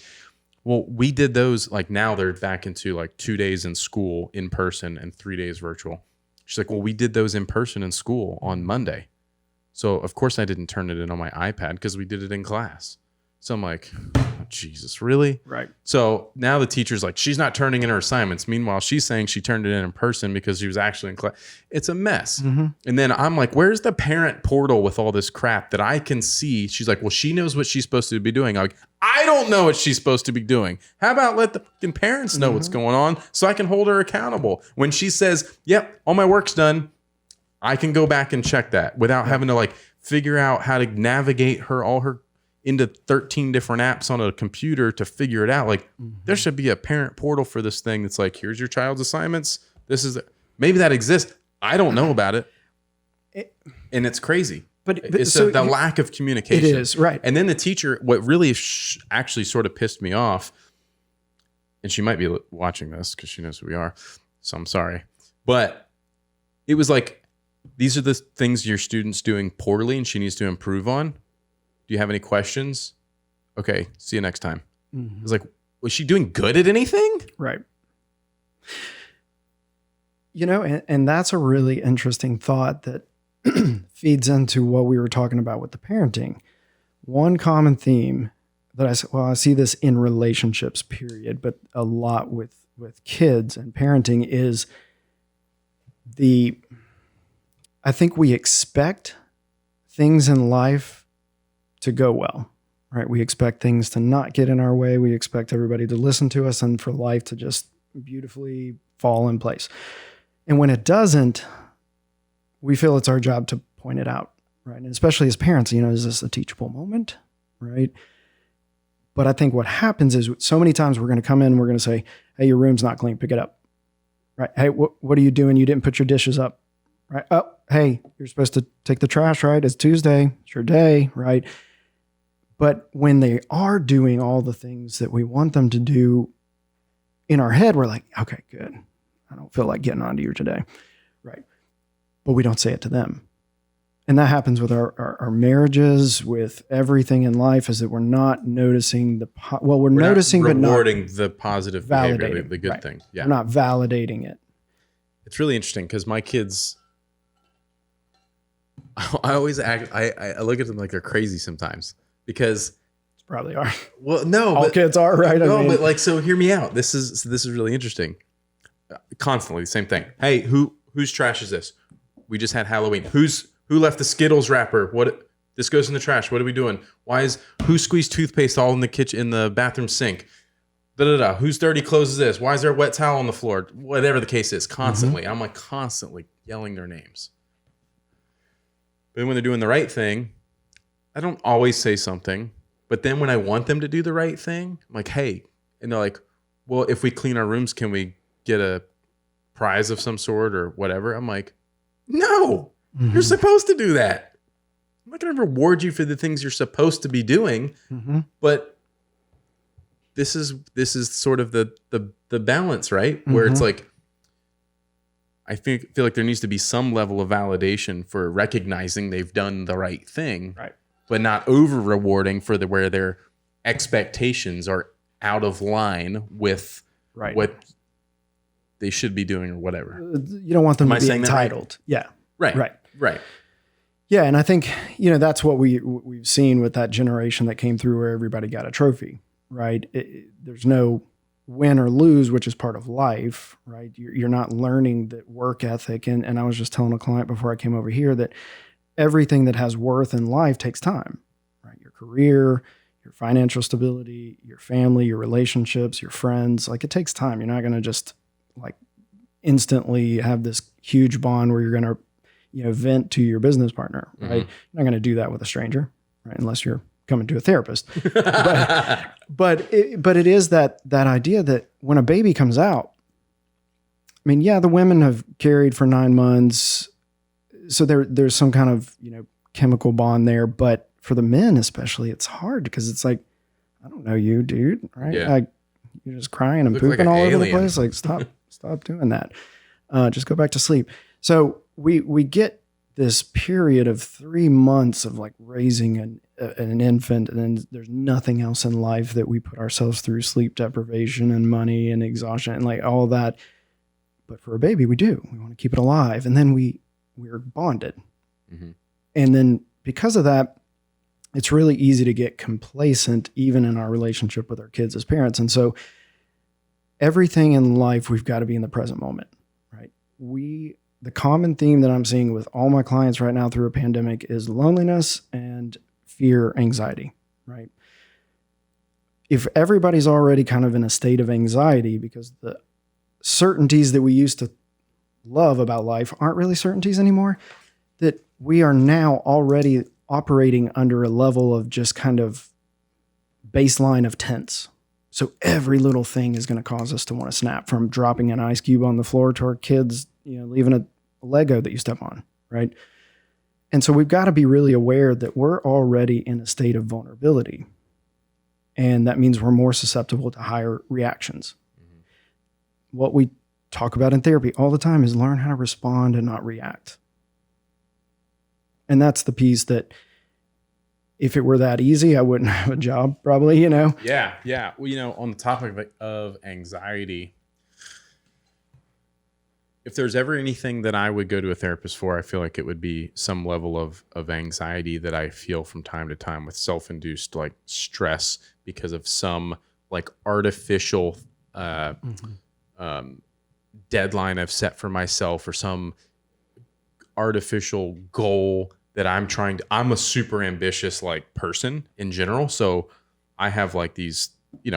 well, we did those. Like now they're back into like 2 days in school in person and 3 days virtual. She's like, well, we did those in person in school on Monday. So of course I didn't turn it in on my iPad because we did it in class. So I'm like, oh, Jesus, really? Right. So now the teacher's like, she's not turning in her assignments. Meanwhile, she's saying she turned it in person because she was actually in class. It's a mess. And then I'm like, where's the parent portal with all this crap that I can see? She's like, well, she knows what she's supposed to be doing. I'm like, I don't know what she's supposed to be doing. How about let the fucking parents know what's going on so I can hold her accountable? When she says, yep, all my work's done, I can go back and check that without having to like figure out how to navigate all her into 13 different apps on a computer to figure it out. Like there should be a parent portal for this thing that's like, here's your child's assignments. Maybe that exists. I don't know about it. And it's crazy. But it's so the lack of communication. It is, right. And then the teacher, what really actually sort of pissed me off, and she might be watching this because she knows who we are, so I'm sorry. But it was like, these are the things your student's doing poorly and she needs to improve on. Do you have any questions? Okay, see you next time. It's like, was she doing good at anything? Right. And that's a really interesting thought that feeds into what we were talking about with the parenting. One common theme that I see this in relationships, period, but a lot with kids and parenting is I think we expect things in life to go well, right? We expect things to not get in our way. We expect everybody to listen to us and for life to just beautifully fall in place. And when it doesn't, we feel it's our job to point it out, right? And especially as parents, is this a teachable moment, right? But I think what happens is so many times we're going to come in and we're going to say, hey, your room's not clean, pick it up, right? Hey, what are you doing? You didn't put your dishes up, right? Oh, hey, you're supposed to take the trash, right? It's Tuesday, it's your day, right? But when they are doing all the things that we want them to do in our head, we're like, okay, good. I don't feel like getting onto you today, right? But we don't say it to them. And that happens with our marriages, with everything in life, is that we're not noticing we're noticing, but not rewarding the positive behavior, the good thing. Yeah. We're not validating it. It's really interesting because my kids, I always act, I look at them like they're crazy sometimes because probably are. Well, no, all kids are, right? No, but so hear me out. This is really interesting. Constantly the same thing. Hey, whose trash is this? We just had Halloween. Who left the Skittles wrapper? What? This goes in the trash. What are we doing? Who squeezed toothpaste all in the kitchen, in the bathroom sink? Whose dirty clothes is this? Why is there a wet towel on the floor? Whatever the case is, constantly. Mm-hmm. I'm constantly yelling their names. But when they're doing the right thing, I don't always say something. But then when I want them to do the right thing, I'm like, hey. And they're like, well, if we clean our rooms, can we get a prize of some sort or whatever? I'm like, no. Mm-hmm. You're supposed to do that. I'm not going to reward you for the things you're supposed to be doing, mm-hmm. but this is sort of the balance, right? Mm-hmm. Where it's like, I feel like there needs to be some level of validation for recognizing they've done the right thing, right? But not over rewarding for where their expectations are out of line with what they should be doing or whatever. You don't want them to be entitled. Right? Yeah. Right. Yeah. And I think, that's what we've seen with that generation that came through where everybody got a trophy, right? There's no win or lose, which is part of life, right? You're not learning that work ethic. And I was just telling a client before I came over here that everything that has worth in life takes time, right? Your career, your financial stability, your family, your relationships, your friends, it takes time. You're not going to just instantly have this huge bond where you're going to, vent to your business partner, right? Mm-hmm. You're not going to do that with a stranger, right? Unless you're coming to a therapist. but it is that idea that when a baby comes out, the women have carried for 9 months. So there's some kind of, chemical bond there, but for the men especially, it's hard because it's like, I don't know you, dude, right? Yeah. You're just crying and pooping all over the place. Stop doing that. Just go back to sleep. So we get this period of 3 months of raising an infant, and then there's nothing else in life that we put ourselves through, sleep deprivation and money and exhaustion and all that. But for a baby, we do. We want to keep it alive. And then we're bonded. Mm-hmm. And then because of that, it's really easy to get complacent even in our relationship with our kids as parents. And so everything in life, we've got to be in the present moment, right? The common theme that I'm seeing with all my clients right now through a pandemic is loneliness and fear, anxiety, right? If everybody's already kind of in a state of anxiety because the certainties that we used to love about life aren't really certainties anymore, that we are now already operating under a level of just kind of baseline of tense. So every little thing is going to cause us to want to snap, from dropping an ice cube on the floor to our kids, leaving a Lego that you step on, right? And so we've got to be really aware that we're already in a state of vulnerability. And that means we're more susceptible to higher reactions. Mm-hmm. What we talk about in therapy all the time is learn how to respond and not react. And that's the piece that if it were that easy, I wouldn't have a job probably, Yeah. Well, on the topic of anxiety, if there's ever anything that I would go to a therapist for, I feel like it would be some level of anxiety that I feel from time to time with self-induced like stress because of some like artificial deadline I've set for myself or some artificial goal that I'm a super ambitious like person in general. So I have like these,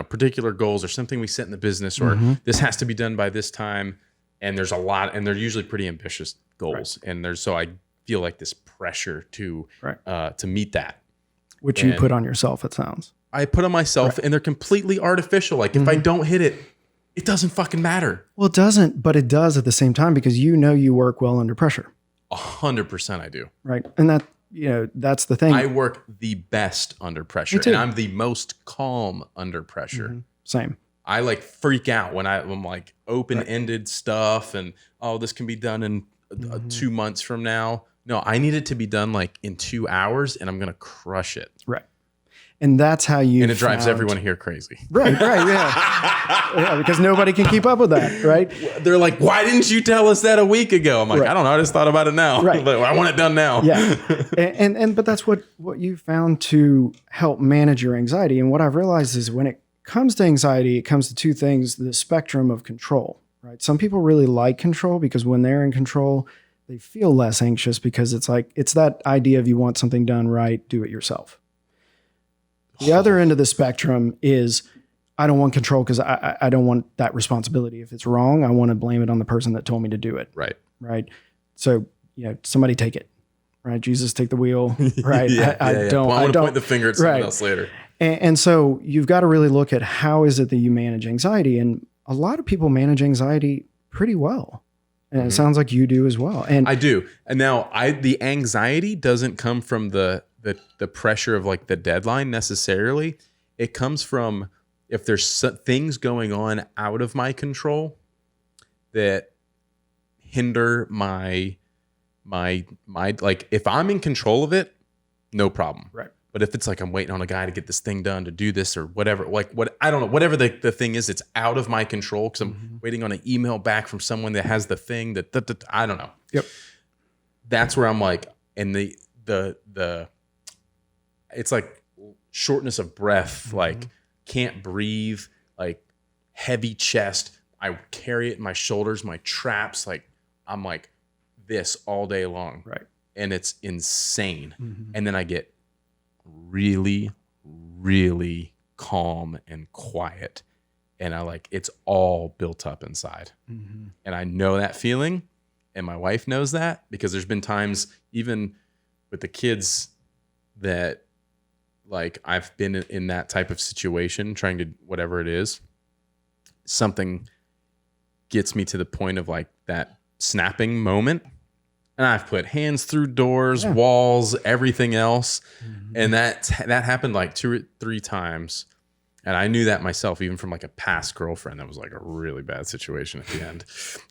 particular goals or something we set in the business or this has to be done by this time. And there's a lot, and they're usually pretty ambitious goals. Right. And so I feel like this pressure to meet that. Which you put on yourself, it sounds. I put on myself and they're completely artificial. Like if I don't hit it, it doesn't fucking matter. Well, it doesn't, but it does at the same time because you work well under pressure. 100% I do. Right. And that, that's the thing. I work the best under pressure and I'm the most calm under pressure. Same. I like freak out when I'm like open-ended stuff and, this can be done in 2 months from now. No, I need it to be done like in 2 hours and I'm going to crush it. Right. And that's how you And it drives everyone here crazy. Right, yeah. Because nobody can keep up with that, right? They're like, why didn't you tell us that a week ago? I'm like, I don't know. I just thought about it now. Right. Like, I want it done now. Yeah. But that's what you found to help manage your anxiety. And what I've realized is when it comes to anxiety, it comes to two things, the spectrum of control, right? Some people really like control because when they're in control, they feel less anxious because it's that idea of you want something done right, do it yourself. The other end of the spectrum is I don't want control because I don't want that responsibility. If it's wrong, I want to blame it on the person that told me to do it. Right. Right. So, somebody take it. Right. Jesus, take the wheel. Right. I don't want to point the finger at someone else later. And so you've got to really look at how is it that you manage anxiety. And a lot of people manage anxiety pretty well. And it sounds like you do as well. And I do. And now the anxiety doesn't come from the pressure of like the deadline necessarily. It comes from if there's things going on out of my control that hinder my like if I'm in control of it, no problem. Right. But if it's like I'm waiting on a guy to get this thing done to do this or whatever, like I don't know, whatever the thing is, it's out of my control because I'm waiting on an email back from someone that has the thing that I don't know. Yep. That's where I'm like, and the it's like shortness of breath, like can't breathe, like heavy chest. I carry it in my shoulders, my traps, like I'm like this all day long. Right. And it's insane. And then I get really, really calm and quiet. And it's all built up inside. And I know that feeling. And my wife knows that because there's been times even with the kids that like I've been in that type of situation trying to, whatever it is, something gets me to the point of like that snapping moment. And I've put hands through doors, walls, everything else. And that happened like 2 or 3 times. And I knew that myself, even from like a past girlfriend that was like a really bad situation at the end.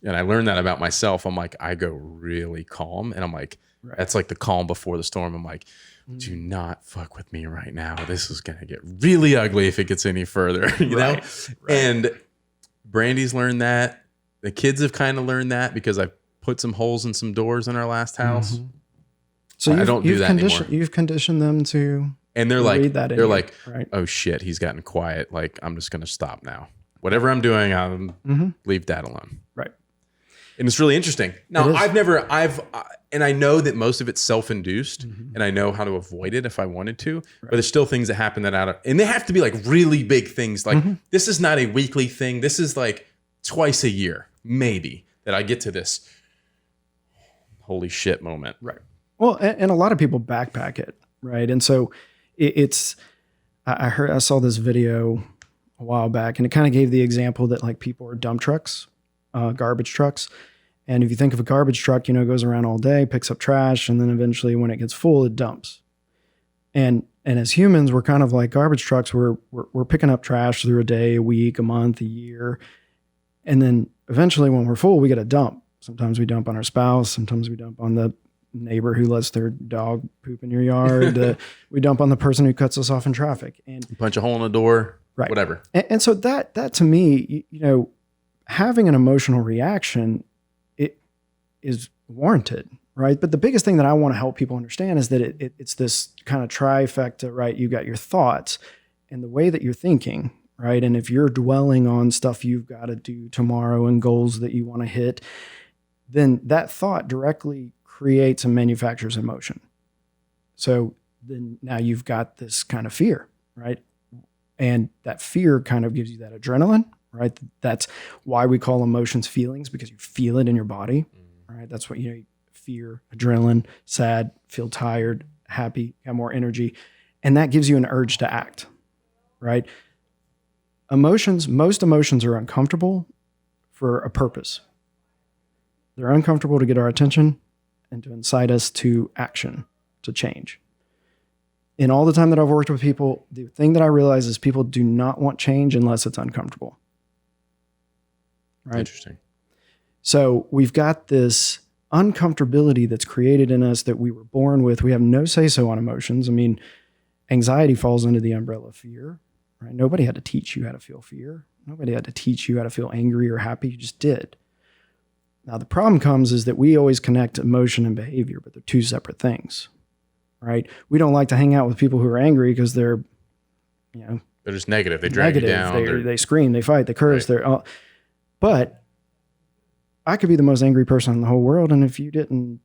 And I learned that about myself. I'm like, I go really calm. And I'm like, that's like the calm before the storm. I'm like, do not fuck with me right now. This is going to get really ugly if it gets any further, you know? Right. And Brandy's learned that. The kids have kind of learned that because I put some holes in some doors in our last house. So I don't do that anymore. You've conditioned them to and they're like, right. Oh shit, he's gotten quiet. Like, I'm just going to stop now. Whatever I'm doing, I'll leave Dad alone. Right. And it's really interesting. Now, and I know that most of it's self-induced and I know how to avoid it if I wanted to, but there's still things that happen and they have to be like really big things. Like this is not a weekly thing. This is like twice a year, maybe, that I get to this holy shit moment. Right. Well, and a lot of people backpack it. Right. And so I saw this video a while back and it kind of gave the example that like people are dump trucks, garbage trucks. And if you think of a garbage truck, it goes around all day, picks up trash, and then eventually when it gets full, it dumps. And as humans, we're kind of like garbage trucks. We're picking up trash through a day, a week, a month, a year. And then eventually when we're full, we got to dump. Sometimes we dump on our spouse. Sometimes we dump on the neighbor who lets their dog poop in your yard. We dump on the person who cuts us off in traffic. And punch a hole in the door, right. Whatever. And so that to me, having an emotional reaction, is warranted, right? But the biggest thing that I want to help people understand is that it's this kind of trifecta, right? You got your thoughts and the way that you're thinking, right? And if you're dwelling on stuff you've got to do tomorrow and goals that you want to hit, then that thought directly creates and manufactures emotion. So then now you've got this kind of fear, right? And that fear kind of gives you that adrenaline, right? That's why we call emotions feelings, because you feel it in your body, right? That's what, fear, adrenaline, sad, feel tired, happy, have more energy. And that gives you an urge to act, right? Most emotions are uncomfortable for a purpose. They're uncomfortable to get our attention and to incite us to action, to change. In all the time that I've worked with people, the thing that I realize is people do not want change unless it's uncomfortable. Right? Interesting. So we've got this uncomfortability that's created in us that we were born with. We have no say-so on emotions. I mean, anxiety falls under the umbrella of fear, right? Nobody had to teach you how to feel fear. Nobody had to teach you how to feel angry or happy. You just did. Now, the problem comes is that we always connect emotion and behavior, but they're two separate things. Right? We don't like to hang out with people who are angry because they're, they're just negative. They drag you down. They scream, they fight, they curse. Right. But I could be the most angry person in the whole world, and if you didn't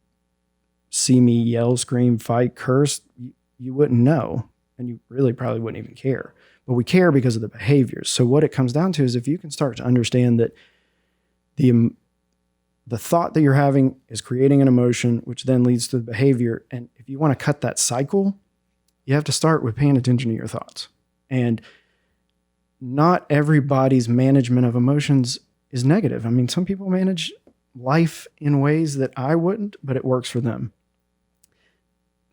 see me yell, scream, fight, curse, you wouldn't know, and you really probably wouldn't even care. But we care because of the behaviors. So what it comes down to is if you can start to understand that the thought that you're having is creating an emotion, which then leads to the behavior. And if you want to cut that cycle, you have to start with paying attention to your thoughts. And not everybody's management of emotions is negative. I mean, some people manage life in ways that I wouldn't, but it works for them.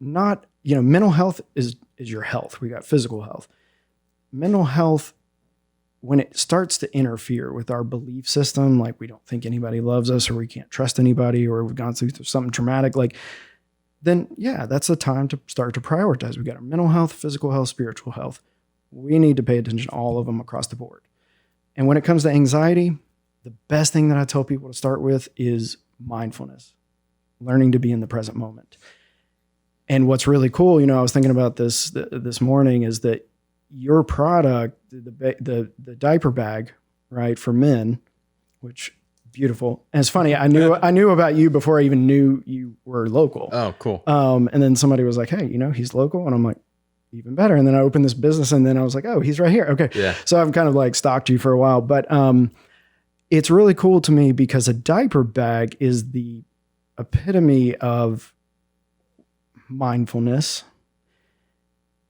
Mental health is your health. We got physical health. Mental health, when it starts to interfere with our belief system, like we don't think anybody loves us or we can't trust anybody or we've gone through something traumatic, then yeah, that's the time to start to prioritize. We got our mental health, physical health, spiritual health. We need to pay attention to all of them across the board. And when it comes to anxiety, the best thing that I tell people to start with is mindfulness, learning to be in the present moment. And what's really cool, I was thinking about this morning, is that your product, the diaper bag, right, for men, which beautiful. And it's funny, I knew about you before I even knew you were local. Oh, cool. And then somebody was like, hey, he's local. And I'm like, even better. And then I opened this business and then I was like, oh, he's right here. Okay. Yeah. So I've kind of stalked you for a while, but it's really cool to me because a diaper bag is the epitome of mindfulness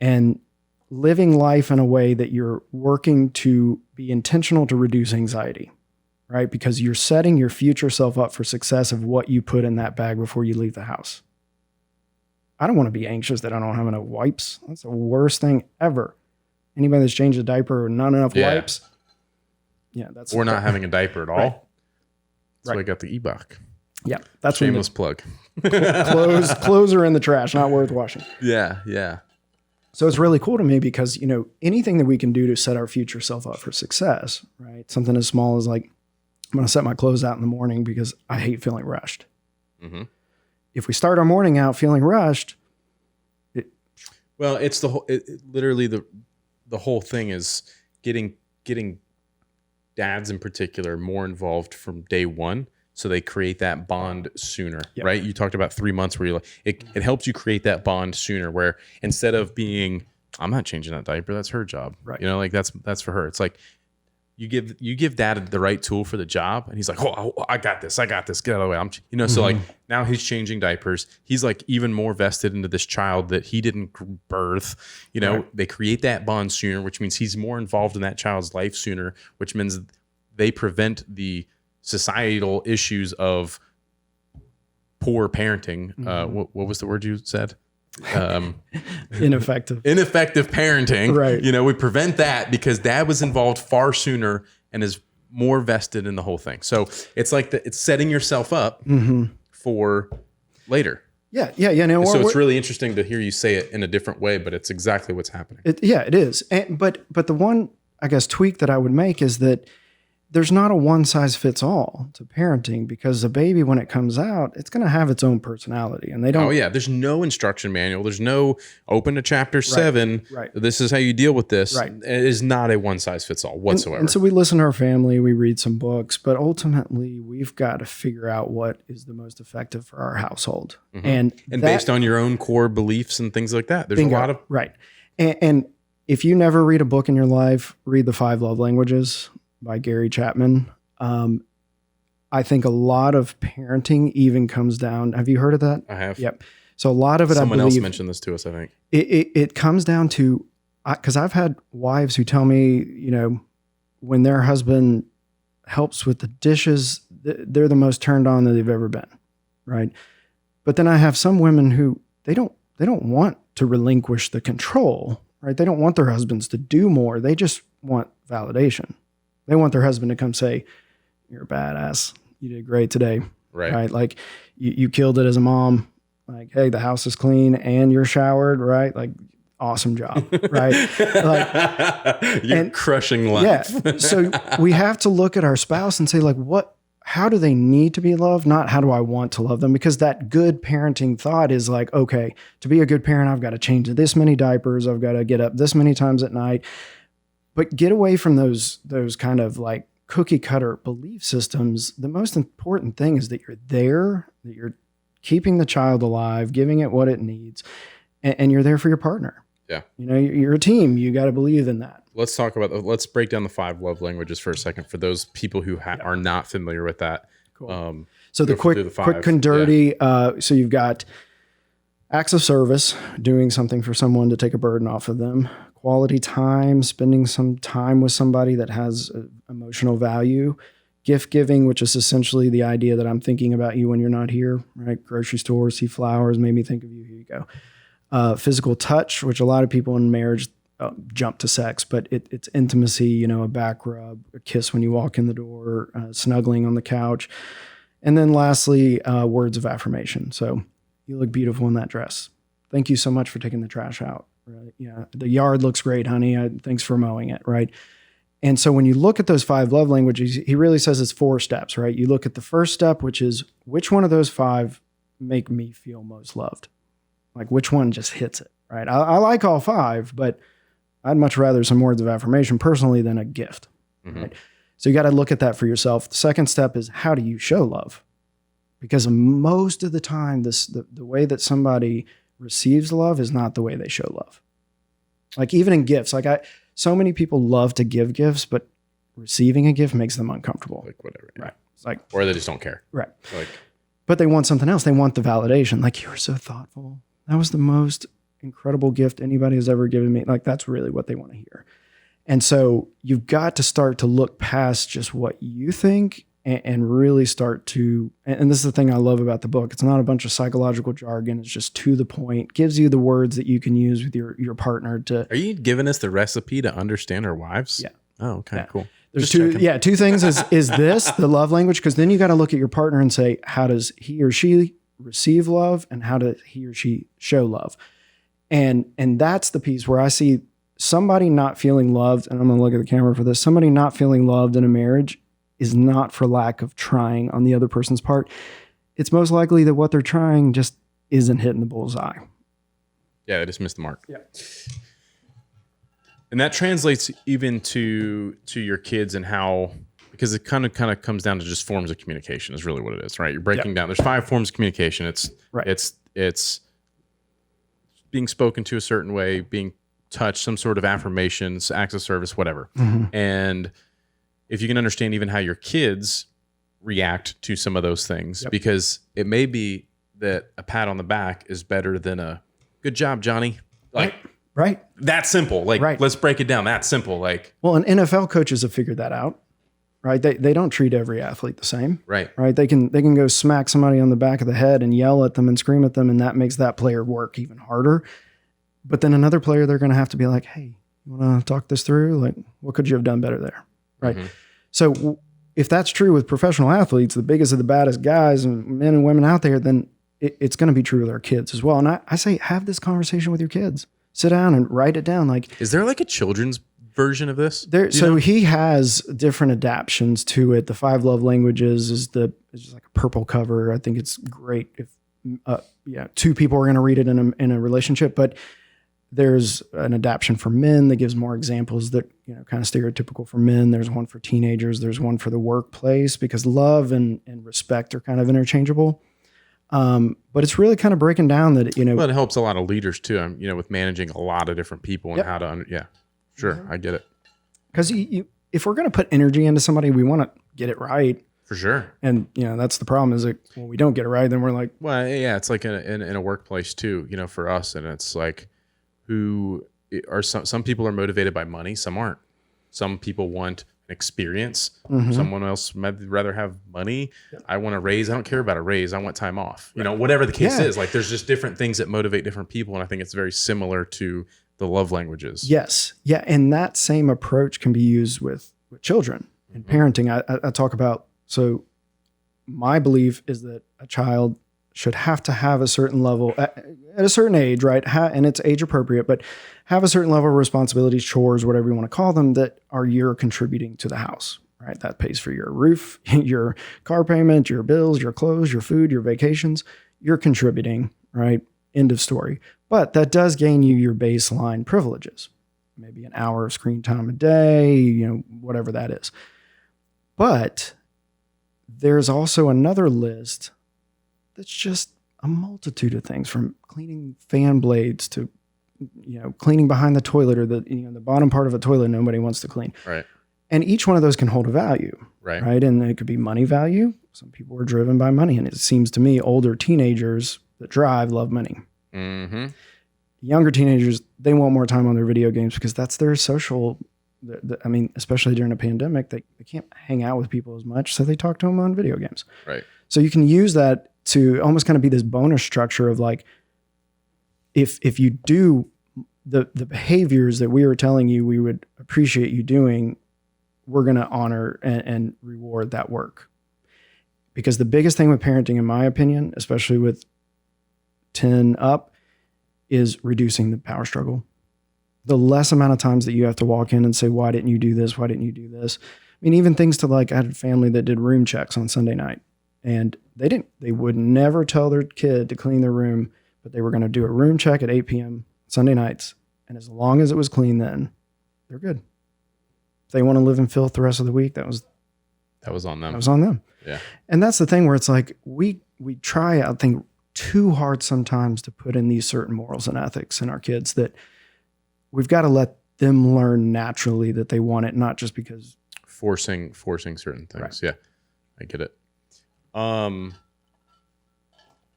and living life in a way that you're working to be intentional to reduce anxiety, right? Because you're setting your future self up for success of what you put in that bag before you leave the house. I don't want to be anxious that I don't have enough wipes. That's the worst thing ever. Anybody that's changed a diaper or not enough wipes. Yeah, that's or not having a diaper at all. Right. That's why I got the e-buck. Yeah, that's shameless plug. Clothes are in the trash, not worth washing. Yeah. So it's really cool to me because, anything that we can do to set our future self up for success, right? Something as small as I'm going to set my clothes out in the morning because I hate feeling rushed. Mm-hmm. If we start our morning out feeling rushed. It's literally the whole thing is getting dads in particular more involved from day one. So they create that bond sooner, right? You talked about 3 months where you're it helps you create that bond sooner where instead of being, I'm not changing that diaper, that's her job. Right. That's for her. It's like you give dad the right tool for the job and he's like, oh, I got this, get out of the way. So now he's changing diapers. He's even more vested into this child that he didn't birth. Right. They create that bond sooner, which means he's more involved in that child's life sooner, which means they prevent the societal issues of poor parenting. Mm-hmm. What was the word you said? Ineffective parenting. Right. We prevent that because dad was involved far sooner and is more vested in the whole thing. So it's it's setting yourself up for later. Yeah. So it's really interesting to hear you say it in a different way, but it's exactly what's happening. It is. But the one, I guess, tweak that I would make is that there's not a one size fits all to parenting, because the baby, when it comes out, it's going to have its own personality, and they don't. Oh yeah, there's no instruction manual. There's no open to chapter 7. Right. This is how you deal with this. Right. It is not a one size fits all whatsoever. And so we listen to our family, we read some books, but ultimately we've got to figure out what is the most effective for our household. Mm-hmm. And based on your own core beliefs and things like that. There's a lot of right. And if you never read a book in your life, read The 5 Love Languages by Gary Chapman. I think a lot of parenting even comes down. Have you heard of that? I have. Yep. So a lot of it, Someone I believe, else mentioned this to us, I think. It comes down to, because I've had wives who tell me, you know, when their husband helps with the dishes, they're the most turned on that they've ever been, right? But then I have some women who they don't want to relinquish the control, right? They don't want their husbands to do more. They just want validation. They want their husband to come say, "You're a badass. You did great today." Right? Like you killed it as a mom. Like, hey, the house is clean and you're showered, right? Like, awesome job, right? Like, you're crushing life. Yeah. So we have to look at our spouse and say, like, how do they need to be loved? Not how do I want to love them? Because that good parenting thought is like, okay, to be a good parent, I've got to change this many diapers. I've got to get up this many times at night. But get away from those kind of like cookie cutter belief systems. The most important thing is that you're there, that you're keeping the child alive, giving it what it needs, and you're there for your partner. Yeah. You know, you're a team. You got to believe in that. Let's break down the 5 love languages for a second for those people who are not familiar with that. Cool. So the quick and dirty. Yeah. So you've got acts of service, doing something for someone to take a burden off of them. Quality time, spending some time with somebody that has emotional value. Gift giving, which is essentially the idea that I'm thinking about you when you're not here, right? Grocery store, see flowers, made me think of you. Here you go. Physical touch, which a lot of people in marriage jump to sex, but it's intimacy, you know, a back rub, a kiss when you walk in the door, snuggling on the couch. And then lastly, words of affirmation. So you look beautiful in that dress. Thank you so much for taking the trash out. Right? Yeah. The yard looks great, honey. Thanks for mowing it. Right. And so when you look at those 5 love languages, he really says it's 4 steps, right? You look at the first step, which is which one of those 5 make me feel most loved? Like which one just hits it, right? I like all 5, but I'd much rather some words of affirmation personally than a gift. Mm-hmm. Right? So you got to look at that for yourself. The second step is how do you show love? Because most of the time, the way that somebody receives love is not the way they show love. Like even in gifts, so many people love to give gifts, but receiving a gift makes them uncomfortable. Like whatever. Yeah. Right. It's like, or they just don't care. Right. Like, but they want something else. They want the validation. Like, you were so thoughtful. That was the most incredible gift anybody has ever given me. Like, that's really what they want to hear. And so you've got to start to look past just what you think and really start to, and this is the thing I love about the book. It's not a bunch of psychological jargon. It's just to the point, gives you the words that you can use with your partner to. Are you giving us the recipe to understand our wives? Yeah. Oh, okay, yeah. Cool. There's two things is this, the love language, because then you got to look at your partner and say, how does he or she receive love and how does he or she show love? And that's the piece where I see somebody not feeling loved, and I'm going to look at the camera for this, somebody not feeling loved in a marriage is not for lack of trying on the other person's part. It's most likely that what they're trying just isn't hitting the bullseye. Yeah, they just missed the mark. Yeah. And that translates even to your kids and how, because it kind of comes down to just forms of communication is really what it is, right? You're breaking down. There's 5 forms of communication. It's being spoken to a certain way, being touched, some sort of affirmations, acts of service, whatever. Mm-hmm. And if you can understand even how your kids react to some of those things, because it may be that a pat on the back is better than a good job, Johnny. Like, right. That simple. Like, let's break it down. That simple. Like, well, and NFL coaches have figured that out, right? They don't treat every athlete the same. Right. They can go smack somebody on the back of the head and yell at them and scream at them, and that makes that player work even harder. But then another player, they're going to have to be like, hey, you want to talk this through? Like, what could you have done better there? Right. Mm-hmm. So if that's true with professional athletes, the biggest of the baddest guys and men and women out there, then it's going to be true with our kids as well. And I say, have this conversation with your kids. Sit down and write it down. Like, is there like a children's version of this? There, so he has different adaptions to it. The 5 Love Languages is just like a purple cover. I think it's great if 2 people are going to read it in a relationship. But there's an adaptation for men that gives more examples that kind of stereotypical for men. There's one for teenagers. There's one for the workplace, because love and respect are kind of interchangeable. But it's really kind of breaking down that Well, it helps a lot of leaders too. With managing a lot of different people and how to Sure, I get it. Because if we're going to put energy into somebody, we want to get it right. For sure. And that's the problem is that when we don't get it right, then we're like, well, yeah, it's like in a workplace too, for us. And it's like, some people are motivated by money. Some aren't. Some people want an experience. Someone else might rather have money. I want a raise. I don't care about a raise. I want time off. Whatever the case is, like there's just different things that motivate different people. And I think it's very similar to the love languages. Yes. Yeah. And that same approach can be used with children and parenting. I talk about, so my belief is that a child should have to have a certain level at a certain age, right? And it's age appropriate, but have a certain level of responsibilities, chores, whatever you want to call them, that you're contributing to the house, right? That pays for your roof, your car payment, your bills, your clothes, your food, your vacations. You're contributing, right? End of story. But that does gain you your baseline privileges, maybe an hour of screen time a day, whatever that is. But there's also another list that's just a multitude of things, from cleaning fan blades to, cleaning behind the toilet, or the bottom part of a toilet nobody wants to clean. Right. And each one of those can hold a value. Right. And it could be money value. Some people are driven by money. And it seems to me older teenagers that drive love money. Mm-hmm. Younger teenagers, they want more time on their video games because that's their social. Especially during a pandemic, they can't hang out with people as much. So they talk to them on video games. Right. So you can use that to almost kind of be this bonus structure of like, if you do the behaviors that we were telling you we would appreciate you doing, we're going to honor and reward that work. Because the biggest thing with parenting, in my opinion, especially with 10 up, is reducing the power struggle. The less amount of times that you have to walk in and say, why didn't you do this? Why didn't you do this? I mean, even things to like, I had a family that did room checks on Sunday night, and they would never tell their kid to clean their room, but they were going to do a room check at 8 p.m. Sunday nights. And as long as it was clean, then they're good. If they want to live in filth the rest of the week, that was on them. That was on them. Yeah. And that's the thing where it's like, we try, I think, too hard sometimes to put in these certain morals and ethics in our kids that we've got to let them learn naturally that they want it, not just because forcing certain things. Right. Yeah, I get it.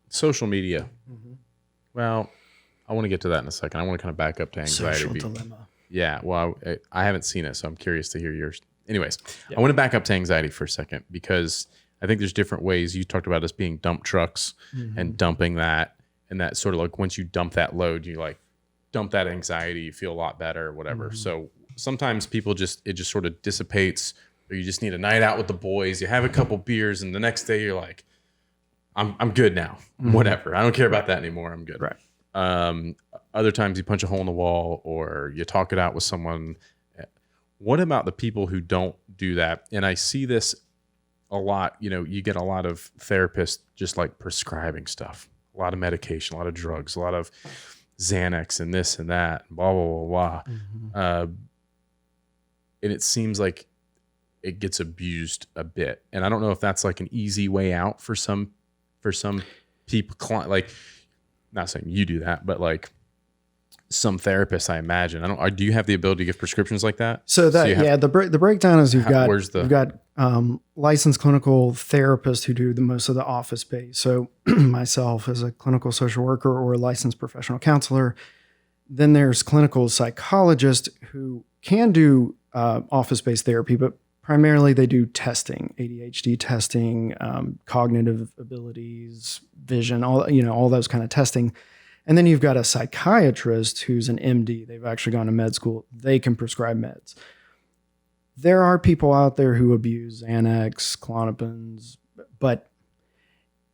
Social media. Mm-hmm. Well, I want to get to that in a second. I want to kind of back up to anxiety. Social dilemma. Yeah. Well, I haven't seen it, so I'm curious to hear yours. Anyways, I want to back up to anxiety for a second, because I think there's different ways. You talked about us being dump trucks and dumping that, and that sort of like once you dump that load, you like dump that anxiety, you feel a lot better or whatever. Mm-hmm. So sometimes people it just sort of dissipates, or you just need a night out with the boys. You have a couple beers, and the next day you're like, I'm good now. Mm-hmm. Whatever. I don't care about that anymore. I'm good. Right. Other times you punch a hole in the wall, or you talk it out with someone. What about the people who don't do that? And I see this a lot. You get a lot of therapists just like prescribing stuff, a lot of medication, a lot of drugs, a lot of Xanax and this and that, blah, blah, blah, blah. Mm-hmm. And it seems like it gets abused a bit. And I don't know if that's like an easy way out for some people, like, not saying you do that, but like some therapists, I imagine. Do you have the ability to give prescriptions like that? So the breakdown is you've got licensed clinical therapists who do the most of the office space. So myself as a clinical social worker or a licensed professional counselor. Then there's clinical psychologists who can do office-based therapy, but primarily they do testing, ADHD testing, cognitive abilities, vision, all those kind of testing. And then you've got a psychiatrist who's an MD. They've actually gone to med school. They can prescribe meds. There are people out there who abuse Xanax, Klonopins, but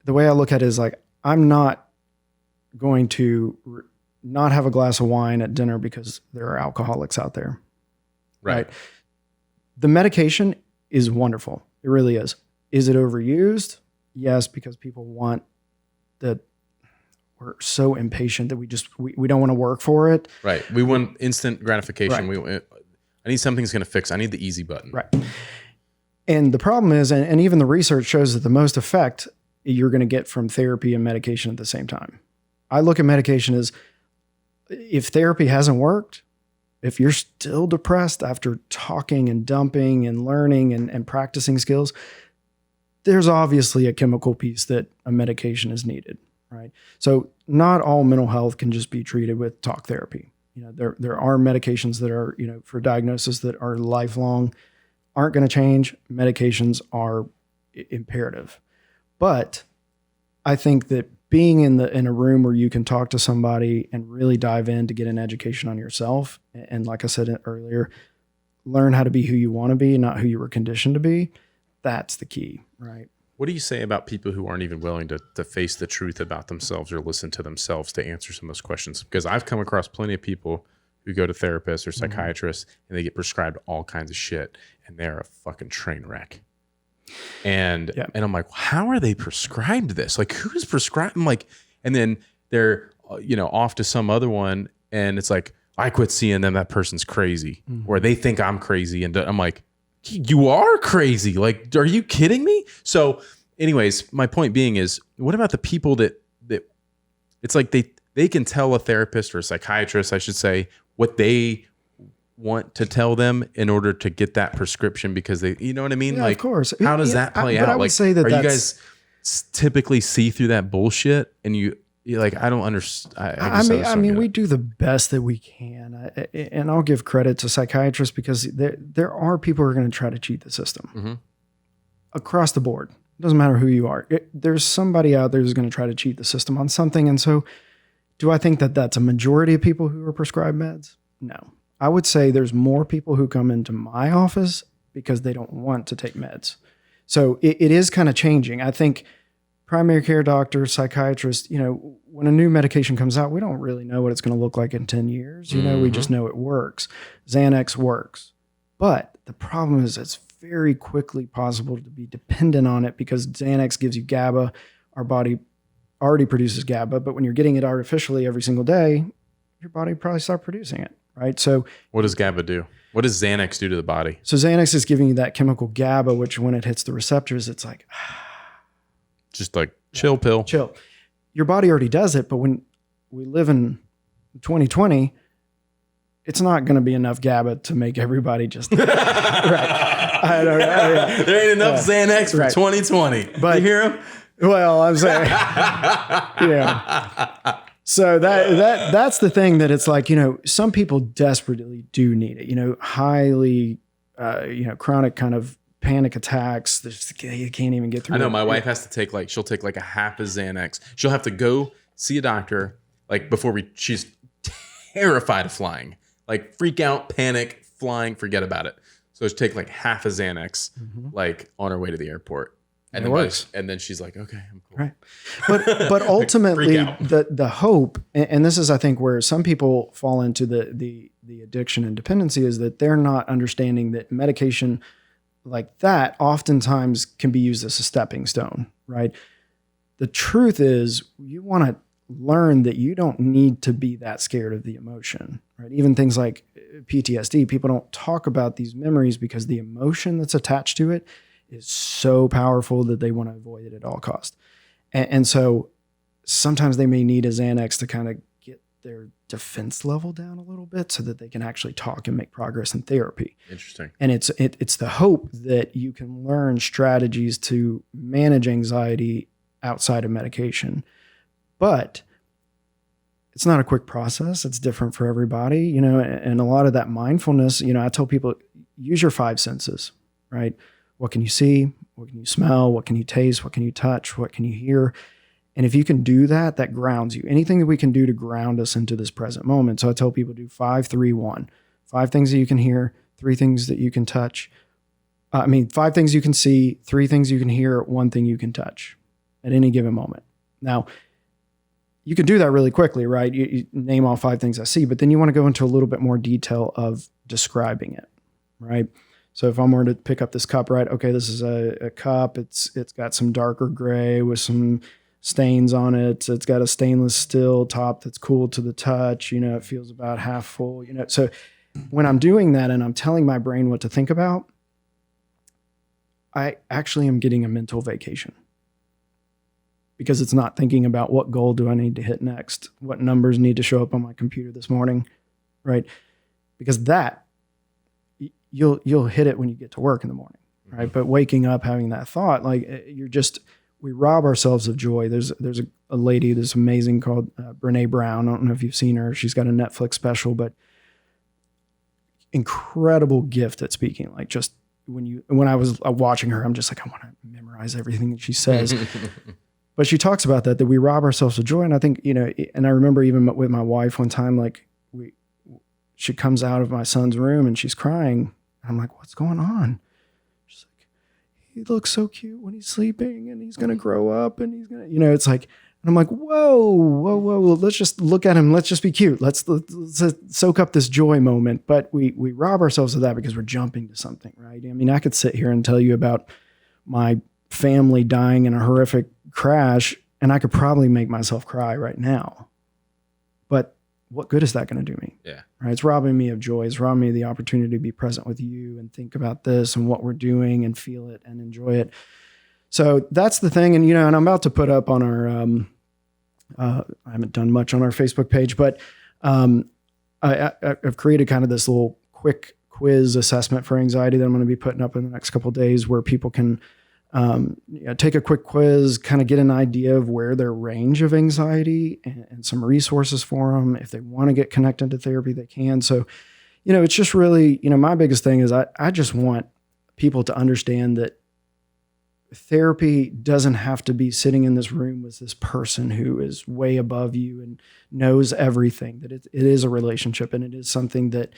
the way I look at it is like, I'm not going to not have a glass of wine at dinner because there are alcoholics out there. Right. The medication is wonderful. It really is. Is it overused? Yes, because people want that. We're so impatient that we don't want to work for it. Right. We want instant gratification. Right. I need something that's going to fix. I need the easy button. Right. And the problem is, and even the research shows that the most effect you're going to get from therapy and medication at the same time. I look at medication as, if therapy hasn't worked, if you're still depressed after talking and dumping and learning and practicing skills, there's obviously a chemical piece that a medication is needed, right? So not all mental health can just be treated with talk therapy. There are medications that are, for diagnosis that are lifelong, aren't going to change. Medications are imperative. But I think that being in a room where you can talk to somebody and really dive in to get an education on yourself, and like I said earlier, learn how to be who you want to be, not who you were conditioned to be, that's the key, right? What do you say about people who aren't even willing to face the truth about themselves or listen to themselves to answer some of those questions? Because I've come across plenty of people who go to therapists or psychiatrists and they get prescribed all kinds of shit and they're a fucking train wreck. And I'm like, how are they prescribed this? Like, who's prescribed? I'm like, and then they're off to some other one, and it's like, I quit seeing them. That person's crazy, or they think I'm crazy, and I'm like, you are crazy. Like, are you kidding me? So, anyways, my point being is, what about the people that it's like they can tell a therapist or a psychiatrist, I should say, what they want to tell them in order to get that prescription because they, you know what I mean? Yeah, like, of course. How does that play out? But I would say that are you guys typically see through that bullshit? And you're like, I don't understand. I mean, we do the best that we can. And I'll give credit to psychiatrists because there are people who are going to try to cheat the system across the board. It doesn't matter who you are. There's somebody out there who's going to try to cheat the system on something. And so do I think that that's a majority of people who are prescribed meds? No. I would say there's more people who come into my office because they don't want to take meds. So it is kind of changing. I think primary care doctors, psychiatrists, when a new medication comes out, we don't really know what it's going to look like in 10 years. We just know it works. Xanax works. But the problem is it's very quickly possible to be dependent on it because Xanax gives you GABA. Our body already produces GABA, but when you're getting it artificially every single day, your body probably start producing it. Right. So what does GABA do? What does Xanax do to the body? So Xanax is giving you that chemical GABA, which when it hits the receptors, it's like, just like chill pill. Chill. Your body already does it. But when we live in 2020, it's not going to be enough GABA to make everybody just right. I don't know. There ain't enough Xanax for 2020. But you hear him? Well, I'm saying, yeah. So that's the thing that it's like, some people desperately do need it, highly, chronic kind of panic attacks. You can't even get through. I know my wife has to take she'll take a half a Xanax. She'll have to go see a doctor she's terrified of flying, freak out, panic, flying, forget about it. So she'll take half a Xanax, on her way to the airport. And it works. And then she's like, okay, I'm cool. Right. But ultimately the hope, and this is, I think, where some people fall into the addiction and dependency is that they're not understanding that medication like that oftentimes can be used as a stepping stone, right? The truth is you want to learn that you don't need to be that scared of the emotion, right? Even things like PTSD, people don't talk about these memories because the emotion that's attached to it is so powerful that they want to avoid it at all costs. And so sometimes they may need a Xanax to kind of get their defense level down a little bit so that they can actually talk and make progress in therapy. Interesting. And it's the hope that you can learn strategies to manage anxiety outside of medication. But it's not a quick process. It's different for everybody, and a lot of that mindfulness, I tell people, use your 5 senses, right? What can you see? What can you smell? What can you taste? What can you touch? What can you hear? And if you can do that, that grounds you. Anything that we can do to ground us into this present moment. So I tell people do 5, 3, 1. 5 things that you can hear, 3 things that you can touch. 5 things you can see, 3 things you can hear, 1 thing you can touch at any given moment. Now, you can do that really quickly, right? You name all 5 things I see, but then you want to go into a little bit more detail of describing it. right? So if I'm were to pick up this cup, right? Okay, this is a cup. It's got some darker gray with some stains on it. It's got a stainless steel top that's cool to the touch. It feels about half full. So when I'm doing that and I'm telling my brain what to think about, I actually am getting a mental vacation, because it's not thinking about what goal do I need to hit next, what numbers need to show up on my computer this morning, right? Because that you'll hit it when you get to work in the morning, right? Mm-hmm. But waking up having that thought, like we rob ourselves of joy. There's a lady that's amazing called Brene Brown. I don't know if you've seen her. She's got a Netflix special, but incredible gift at speaking. Like just when I was watching her, I'm just like, I want to memorize everything that she says. But she talks about that we rob ourselves of joy. And I think, and I remember even with my wife one time, like she comes out of my son's room and she's crying. I'm like, what's going on? She's like, he looks so cute when he's sleeping and he's going to grow up and he's going to, it's like, and I'm like, whoa. Let's just look at him. Let's just be cute. Let's soak up this joy moment. But we rob ourselves of that because we're jumping to something, right? I mean, I could sit here and tell you about my family dying in a horrific crash, and I could probably make myself cry right now. But what good is that going to do me? Yeah. Right. It's robbing me of joy. It's robbing me of the opportunity to be present with you and think about this and what we're doing and feel it and enjoy it. So that's the thing. And, and I'm about to put up on our, I haven't done much on our Facebook page, but I've created kind of this little quick quiz assessment for anxiety that I'm going to be putting up in the next couple of days, where people can take a quick quiz, kind of get an idea of where their range of anxiety, and some resources for them. If they want to get connected to therapy, they can. So, it's just really, my biggest thing is I just want people to understand that therapy doesn't have to be sitting in this room with this person who is way above you and knows everything. That it is a relationship, and it is something that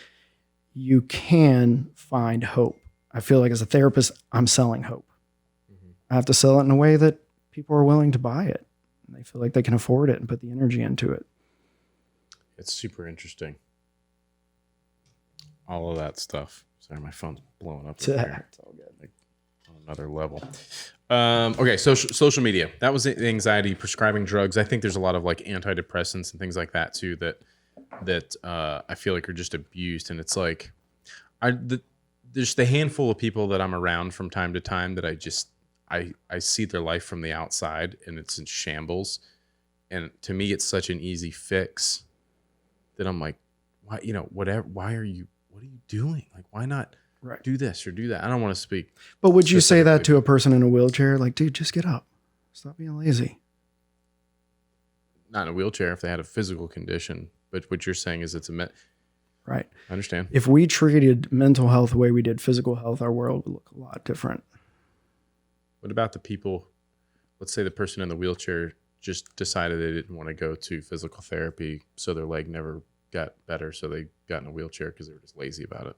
you can find hope. I feel like as a therapist, I'm selling hope. I have to sell it in a way that people are willing to buy it, and they feel like they can afford it and put the energy into it. It's super interesting. All of that stuff. Sorry, my phone's blowing up. It's all good. Like, on another level. Okay, social media. That was the anxiety, prescribing drugs. I think there's a lot of like antidepressants and things like that too that I feel like are just abused, and it's like there's the handful of people that I'm around from time to time that I see their life from the outside and it's in shambles. And to me, it's such an easy fix that I'm like, why, what are you doing? Like, why not do this or do that? I don't want to speak. But would you say that to a person in a wheelchair? Like, dude, just get up. Stop being lazy. Not in a wheelchair if they had a physical condition. But what you're saying is right. I understand. If we treated mental health the way we did physical health, our world would look a lot different. What about the people, let's say the person in the wheelchair just decided they didn't want to go to physical therapy, so their leg never got better, so they got in a wheelchair because they were just lazy about it.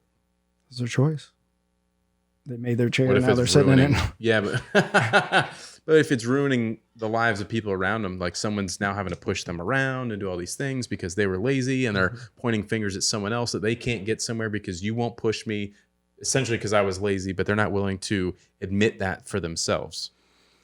It's their choice. They made their chair, and now they're sitting in it. Yeah, but if it's ruining the lives of people around them, like someone's now having to push them around and do all these things because they were lazy, and they're pointing fingers at someone else that they can't get somewhere because you won't push me, essentially because I was lazy, but they're not willing to admit that for themselves.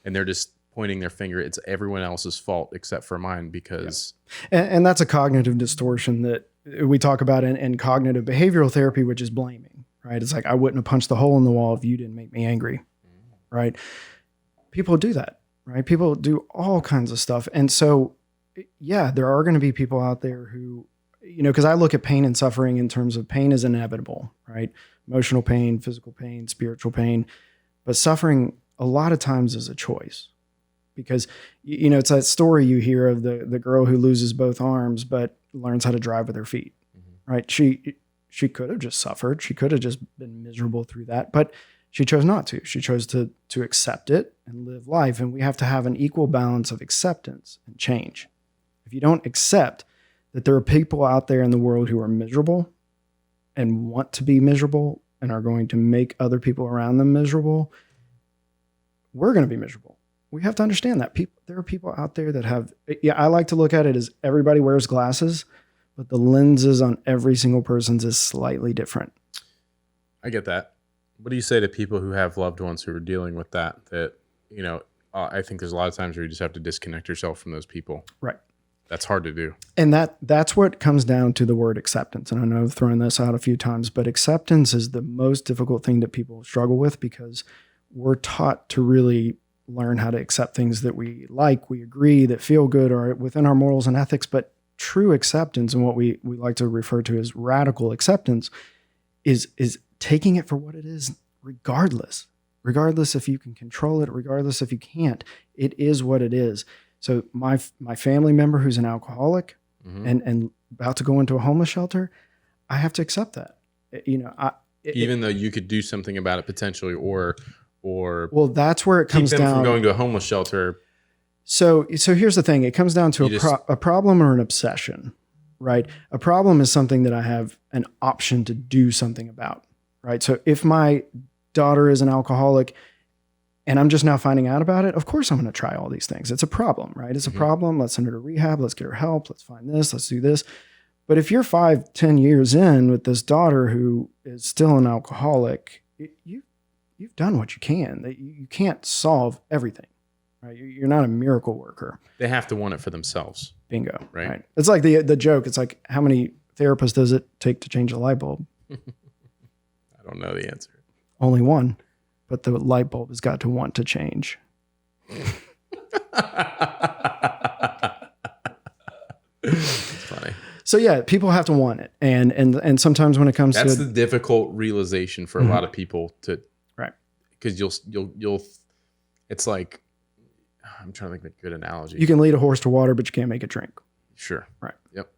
And they're just pointing their finger. It's everyone else's fault except for mine because... Yeah. And that's a cognitive distortion that we talk about in cognitive behavioral therapy, which is blaming, right? It's like, I wouldn't have punched the hole in the wall if you didn't make me angry, right? People do that, right? People do all kinds of stuff. And so, yeah, there are going to be people out there who, because I look at pain and suffering in terms of pain is inevitable, right? Emotional pain, physical pain, spiritual pain. But suffering a lot of times is a choice, because, it's that story you hear of the girl who loses both arms, but learns how to drive with her feet, right? She could have just suffered. She could have just been miserable through that, but she chose not to. She chose to accept it and live life. And we have to have an equal balance of acceptance and change. If you don't accept that there are people out there in the world who are miserable and want to be miserable and are going to make other people around them miserable, we're going to be miserable. We have to understand that there are people out there that have, I like to look at it as everybody wears glasses, but the lenses on every single person's is slightly different. I get that. What do you say to people who have loved ones who are dealing with that? I think there's a lot of times where you just have to disconnect yourself from those people. Right. That's hard to do. And that's what comes down to the word acceptance. And I know I've thrown this out a few times, but acceptance is the most difficult thing that people struggle with because we're taught to really learn how to accept things that we like, we agree, that feel good, or within our morals and ethics. But true acceptance, and what we like to refer to as radical acceptance, is taking it for what it is, regardless if you can control it, regardless if you can't. It is what it is. So my family member who's an alcoholic and about to go into a homeless shelter, I have to accept that. Even though you could do something about it potentially, or well, that's where it comes keep them down from going to a homeless shelter. So here's the thing. It comes down to a problem or an obsession, right? A problem is something that I have an option to do something about, right? So if my daughter is an alcoholic and I'm just now finding out about it, of course I'm going to try all these things. It's a problem, right? It's a problem. Let's send her to rehab. Let's get her help. Let's find this. Let's do this. But if you're 5-10 years in with this daughter who is still an alcoholic, you've done what you can. You can't solve everything, right? You're not a miracle worker. They have to want it for themselves. Bingo. Right. It's like the joke. It's like, how many therapists does it take to change a light bulb? I don't know the answer. Only one, but the light bulb has got to want to change. It's funny. So yeah, people have to want it. And sometimes when it comes that's to the difficult realization for a lot of people to, right. Because you'll it's like, I'm trying to think of a good analogy. You can lead a horse to water, but you can't make it drink. Sure. Right. Yep.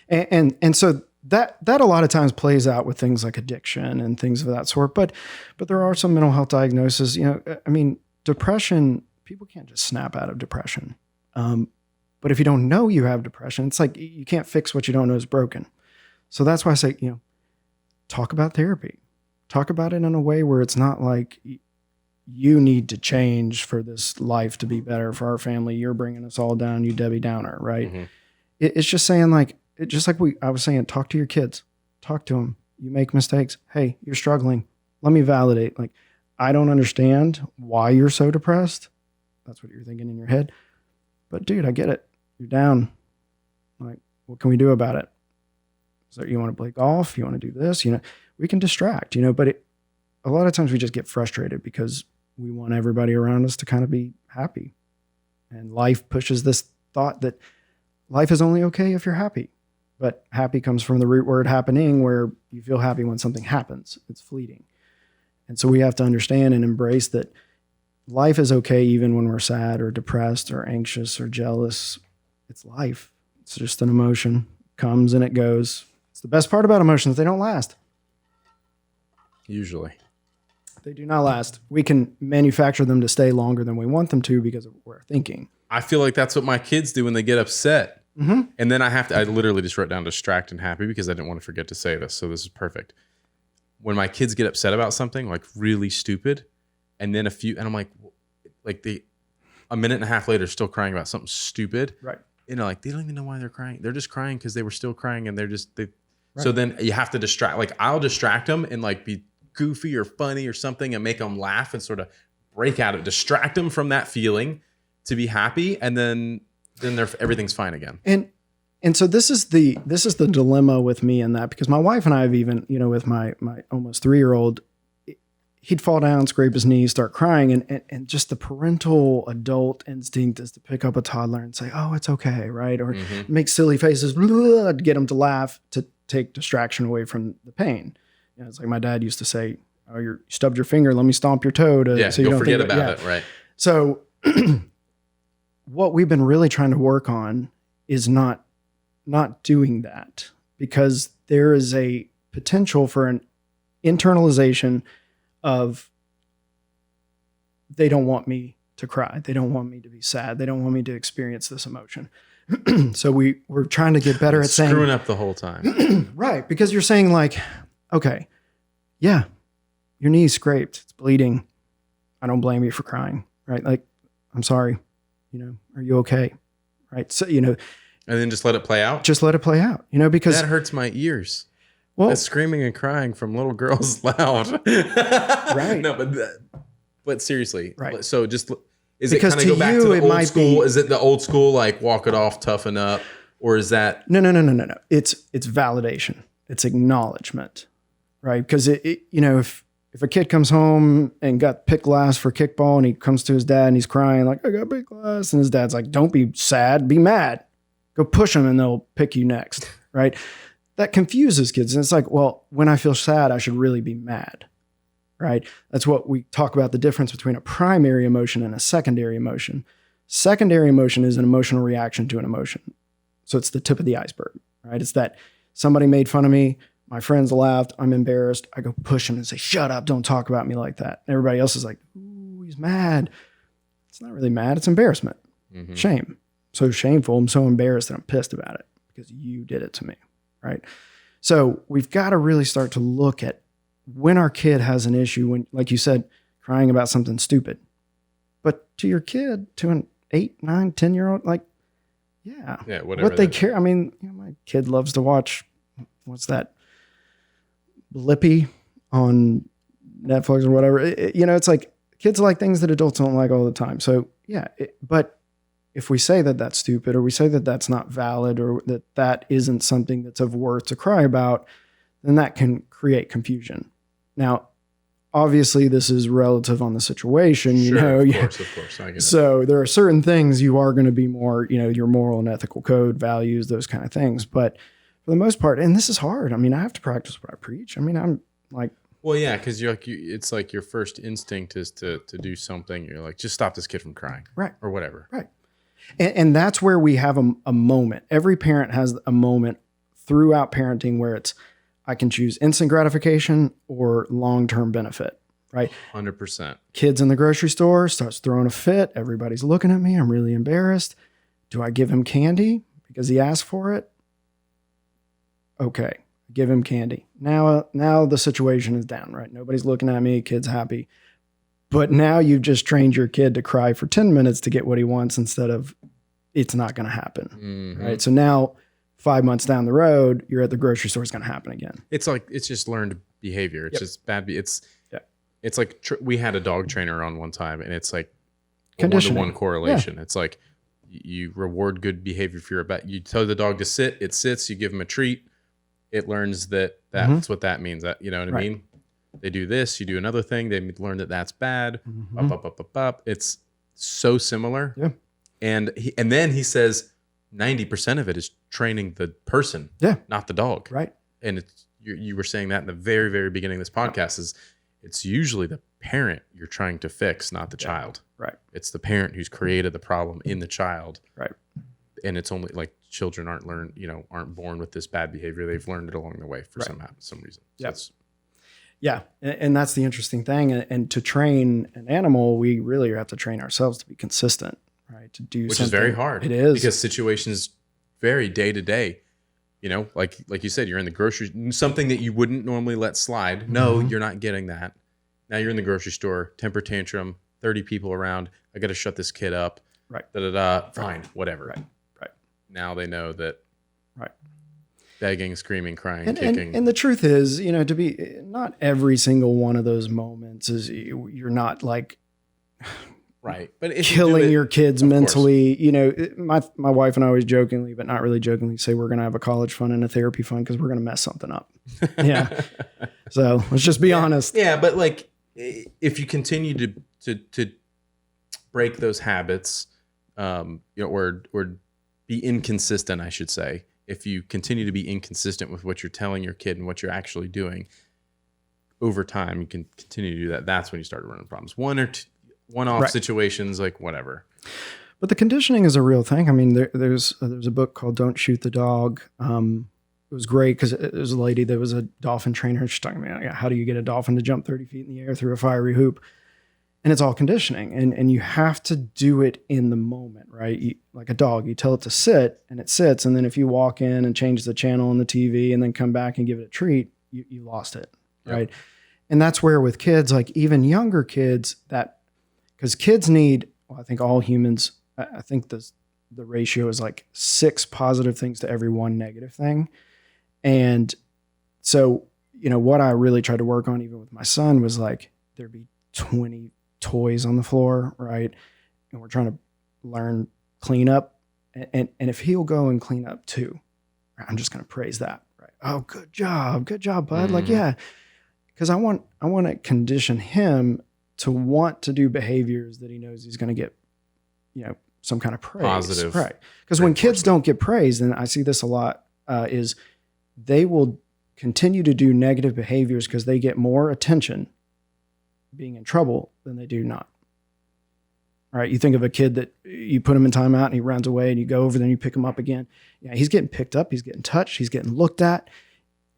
And so that a lot of times plays out with things like addiction and things of that sort. But there are some mental health diagnoses. I mean, depression, people can't just snap out of depression. But if you don't know you have depression, it's like you can't fix what you don't know is broken. So that's why I say, talk about therapy. Talk about it in a way where it's not like you need to change for this life to be better for our family. You're bringing us all down, you Debbie Downer, right? Mm-hmm. It's just saying I was saying, talk to your kids, talk to them. You make mistakes. Hey, you're struggling. Let me validate. Like, I don't understand why you're so depressed. That's what you're thinking in your head. But dude, I get it. You're down. Like, what can we do about it? So you want to play golf? You want to do this? We can distract, but a lot of times we just get frustrated because we want everybody around us to kind of be happy. And life pushes this thought that life is only okay if you're happy. But happy comes from the root word happening, where you feel happy when something happens. It's fleeting. And so we have to understand and embrace that life is okay even when we're sad or depressed or anxious or jealous. It's life. It's just an emotion. It comes and it goes. It's the best part about emotions. They don't last. Usually. They do not last. We can manufacture them to stay longer than we want them to because of what we're thinking. I feel like that's what my kids do when they get upset. Mm-hmm. And then I literally just wrote down distract and happy because I didn't want to forget to say this. So this is perfect. When my kids get upset about something like really stupid, and then and I'm like a minute and a half later, still crying about something stupid. Right. They don't even know why they're crying. They're just crying because they were still crying, and right. So then you have to distract. Like, I'll distract them and like be goofy or funny or something and make them laugh and sort of break out of distract them from that feeling to be happy, and then everything's fine again. And so this is the dilemma with me in that, because my wife and I have even, with my almost 3-year-old, he'd fall down, scrape his knees, start crying, and just the parental adult instinct is to pick up a toddler and say, "Oh, it's okay," right? Or make silly faces, to get him to laugh, to take distraction away from the pain. It's like my dad used to say, "Oh, you stubbed your finger. Let me stomp your toe so you don't forget about it." Right. So what we've been really trying to work on is not doing that, because there is a potential for an internalization of, they don't want me to cry. They don't want me to be sad. They don't want me to experience this emotion. So we're trying to get better at saying, screwing up the whole time. Right. Because you're saying like, okay, yeah, your knee's scraped. It's bleeding. I don't blame you for crying. Right. Like, I'm sorry. Are you okay? Right. So, and then just let it play out. Just let it play out, because that hurts my ears. Well, That screaming and crying from little girls loud. Right. No, but seriously. Right. So just is Because it kind of to go back you, to the it old might school? be- Is it the old school like walk it off, toughen up, or is that no. It's validation. It's acknowledgement, right? Because if a kid comes home and got picked last for kickball and he comes to his dad and he's crying like, I got picked last, and his dad's like, don't be sad, be mad. Go push them and they'll pick you next, right? That confuses kids. And it's like, well, when I feel sad, I should really be mad, right? That's what we talk about, the difference between a primary emotion and a secondary emotion. Secondary emotion is an emotional reaction to an emotion. So it's the tip of the iceberg, right? It's that somebody made fun of me, my friends laughed, I'm embarrassed. I go push them and say, shut up, don't talk about me like that. And everybody else is like, ooh, he's mad. It's not really mad, it's embarrassment, shame. So shameful, I'm so embarrassed that I'm pissed about it because you did it to me, right? So we've got to really start to look at when our kid has an issue, when, like you said, crying about something stupid. But to your kid, to an 8, 9, 10-year-old, like, yeah, whatever what they that is. care. I mean, my kid loves to watch, what's that, Blippi on Netflix or whatever. It's like kids like things that adults don't like all the time. So yeah, but if we say that that's stupid, or we say that that's not valid, or that that isn't something that's of worth to cry about, then that can create confusion. Now, obviously this is relative on the situation, Sure, of course. I get it. So there are certain things you are going to be more, your moral and ethical code, values, those kind of things. But for the most part, and this is hard. I mean, I have to practice what I preach. I mean, I'm like, Well, yeah, because it's like your first instinct is to do something. You're like, just stop this kid from crying, right, or whatever. right. And that's where we have a moment. Every parent has a moment throughout parenting where it's, I can choose instant gratification or long-term benefit, right? 100%. Kids in the grocery store starts throwing a fit. Everybody's looking at me. I'm really embarrassed. Do I give him candy because he asked for it? Okay, give him candy. Now the situation is down, right? Nobody's looking at me. Kid's happy. But now you've just trained your kid to cry for 10 minutes to get what he wants instead of it's not going to happen, right? So now 5 months down the road, you're at the grocery store, it's going to happen again. It's like, it's just learned behavior. It's just bad. It's like we had a dog trainer on one time, and it's like a Conditioning. 1-to-1 correlation. It's like you reward good behavior if you're about, you tell the dog to sit, it sits, you give him a treat. It learns that that's what that means. That, you know what I mean? They do this, you do another thing, they learn that that's bad. Up. It's so similar. Yeah. And then he says 90% of it is training the person, not the dog. Right. And it's you were saying that in the very, very beginning of this podcast is it's usually the parent you're trying to fix, not the child. Right. It's the parent who's created the problem in the child. Right. And it's only like children aren't born with this bad behavior. They've learned it along the way for some reason. So Yeah. And that's the interesting thing. And to train an animal, we really have to train ourselves to be consistent, right? To do which something. is very hard. It is. Because situations vary day to day. Like you said, you're in the grocery, something that you wouldn't normally let slide. No, you're not getting that. Now you're in the grocery store, temper tantrum, 30 people around. I got to shut this kid up. Right. Fine, whatever. Right. Now they know that. Right. Begging, screaming, crying, kicking. And the truth is, to be, not every single one of those moments is, you're not like right. But if killing you your kids mentally. My wife and I always jokingly, but not really jokingly, say we're going to have a college fund and a therapy fund because we're going to mess something up. Yeah. So let's just be honest. Yeah, but like if you continue to break those habits, or be inconsistent, I should say. If you continue to be inconsistent with what you're telling your kid and what you're actually doing, over time you can continue to do that. That's when you start running problems. One-off situations, like whatever. But the conditioning is a real thing. I mean, there's a book called "Don't Shoot the Dog." It was great because it was a lady that was a dolphin trainer. She's talking about how do you get a dolphin to jump 30 feet in the air through a fiery hoop. And it's all conditioning, and you have to do it in the moment, right? Like a dog, you tell it to sit, and it sits, and then if you walk in and change the channel on the TV and then come back and give it a treat, you lost it, right? And that's where with kids, like even younger kids, because kids need, well, I think all humans, I think the ratio is like 6 positive things to every 1 negative thing, and So, what I really tried to work on even with my son was like, there'd be 20 toys on the floor, right? And we're trying to learn clean up. And if he'll go and clean up too, I'm just going to praise that, right? Oh, good job, bud. Like, yeah, because I want to condition him to want to do behaviors that he knows he's going to get, some kind of praise. Positive. Right. Because when kids don't get praised, and I see this a lot, is they will continue to do negative behaviors because they get more attention being in trouble than they do not. Right? You think of a kid that you put him in timeout and he runs away, and you go over there and you pick him up again. Yeah, he's getting picked up, he's getting touched, he's getting looked at.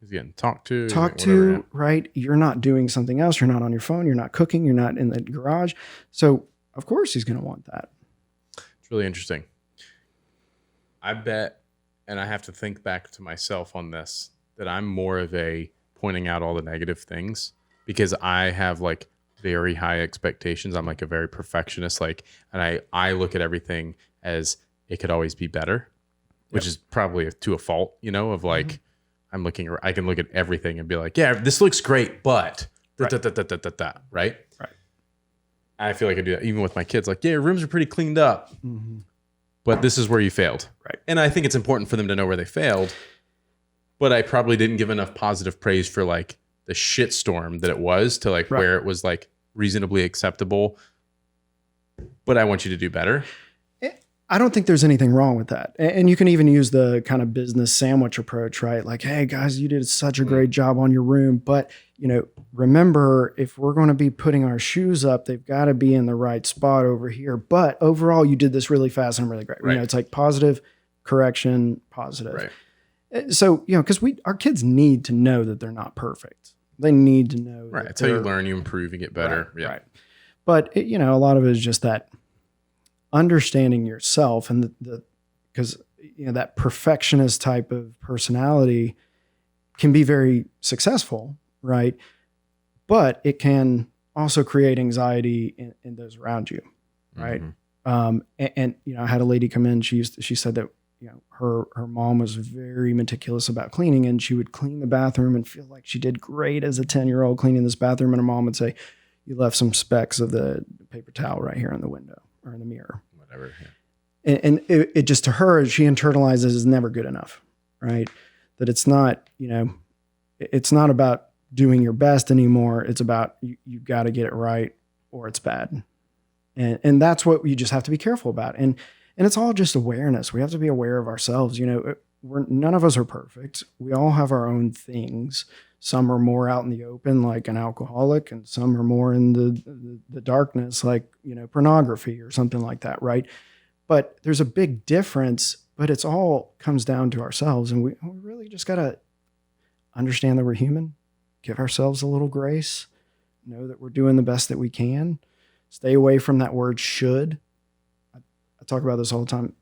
He's getting talked to. Whatever. Right? You're not doing something else. You're not on your phone. You're not cooking. You're not in the garage. So, of course, he's going to want that. It's really interesting. I bet, and I have to think back to myself on this, that I'm more of a pointing out all the negative things because I have like very high expectations. I'm like a very perfectionist, and I look at everything as it could always be better, which is probably to a fault, of like, I can look at everything and be like, yeah, this looks great, but right? Right. I feel like I do that even with my kids. Like, yeah, your rooms are pretty cleaned up, but this is where you failed. Right. And I think it's important for them to know where they failed, but I probably didn't give enough positive praise for like the shitstorm that it was to like where it was like reasonably acceptable, but I want you to do better. I don't think there's anything wrong with that. And you can even use the kind of business sandwich approach, right? Like, hey guys, you did such a great job on your room, but remember, if we're going to be putting our shoes up, they've got to be in the right spot over here. But overall, you did this really fast and really great. Right. It's like positive correction, positive. Right. So, because our kids need to know that they're not perfect. They need to know. Right. That's how you learn, you improve, you get better. Right. But a lot of it is just that understanding yourself, and because that perfectionist type of personality can be very successful, right? But it can also create anxiety in those around you, right? And I had a lady come in. She said that her mom was very meticulous about cleaning, and she would clean the bathroom and feel like she did great as a 10-year-old cleaning this bathroom, and her mom would say, "You left some specks of the paper towel right here in the window or in the mirror." Whatever. Yeah. And it just, to her, she internalizes as never good enough, right? That it's not, it's not about doing your best anymore. It's about you got to get it right or it's bad. And that's what you just have to be careful about. And it's all just awareness. We have to be aware of ourselves. None of us are perfect. We all have our own things. Some are more out in the open, like an alcoholic, and some are more in the darkness, like, pornography or something like that, right? But there's a big difference, but it's all comes down to ourselves. And we really just got to understand that we're human, give ourselves a little grace, know that we're doing the best that we can, stay away from that word should. I talk about this all the time.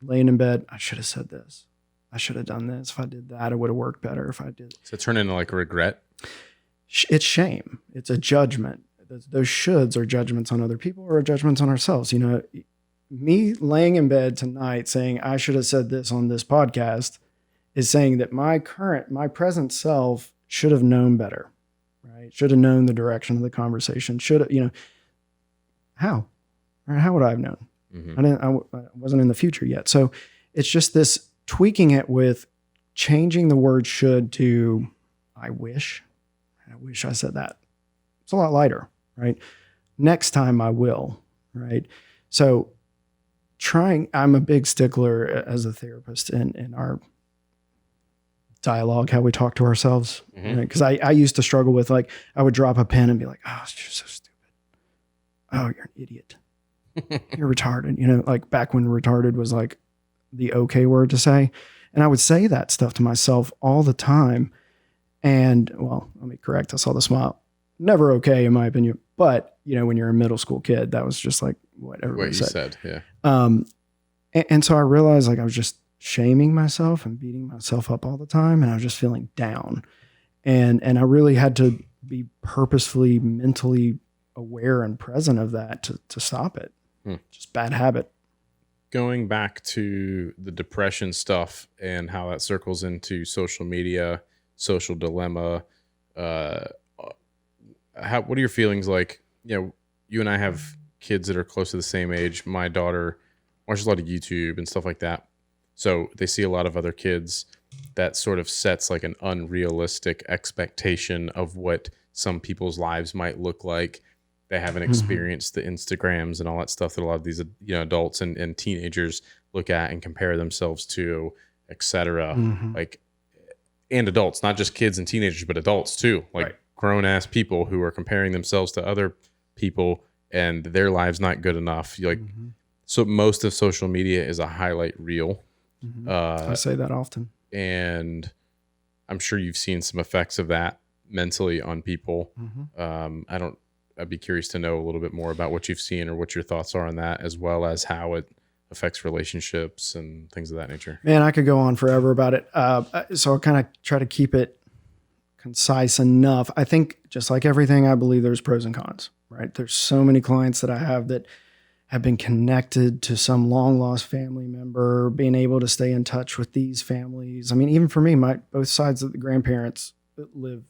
Laying in bed, I should have said this. I should have done this. If I did that, it would have worked better if I did. So turn into like a regret? It's shame. It's a judgment. Those shoulds are judgments on other people or judgments on ourselves. Me laying in bed tonight saying I should have said this on this podcast is saying that my present self should have known better, right? Should have known the direction of the conversation. Should have, how? Or how would I have known? I wasn't in the future yet. So it's just this tweaking it with changing the word should to I wish I said that. It's a lot lighter, right? Next time I will, right? So I'm a big stickler as a therapist in our dialogue, how we talk to ourselves. Because I used to struggle with, like, I would drop a pen and be like, oh, you're so stupid. Oh, you're an idiot. You're retarded. Like back when retarded was like the okay word to say. And I would say that stuff to myself all the time. And, well, let me correct. I saw the smile. Never okay, in my opinion. But, when you're a middle school kid, that was just like what everybody said. Yeah. And so I realized, like, I was just shaming myself and beating myself up all the time. And I was just feeling down. And I really had to be purposefully, mentally aware and present of that to stop it. Just bad habit. Going back to the depression stuff and how that circles into social media, social dilemma. What are your feelings like? You and I have kids that are close to the same age. My daughter watches a lot of YouTube and stuff like that. So they see a lot of other kids. That sort of sets like an unrealistic expectation of what some people's lives might look like. They haven't experienced the Instagrams and all that stuff that a lot of these adults and teenagers look at and compare themselves to, etc. Like, and adults, not just kids and teenagers, but adults too, like grown ass people who are comparing themselves to other people and their lives not good enough. So most of social media is a highlight reel. I say that often. And I'm sure you've seen some effects of that mentally on people. I'd be curious to know a little bit more about what you've seen or what your thoughts are on that, as well as how it affects relationships and things of that nature. Man, I could go on forever about it. So I'll kind of try to keep it concise enough. I think just like everything, I believe there's pros and cons, right? There's so many clients that I have that have been connected to some long lost family member, being able to stay in touch with these families. I mean, even for me, both sides of the grandparents live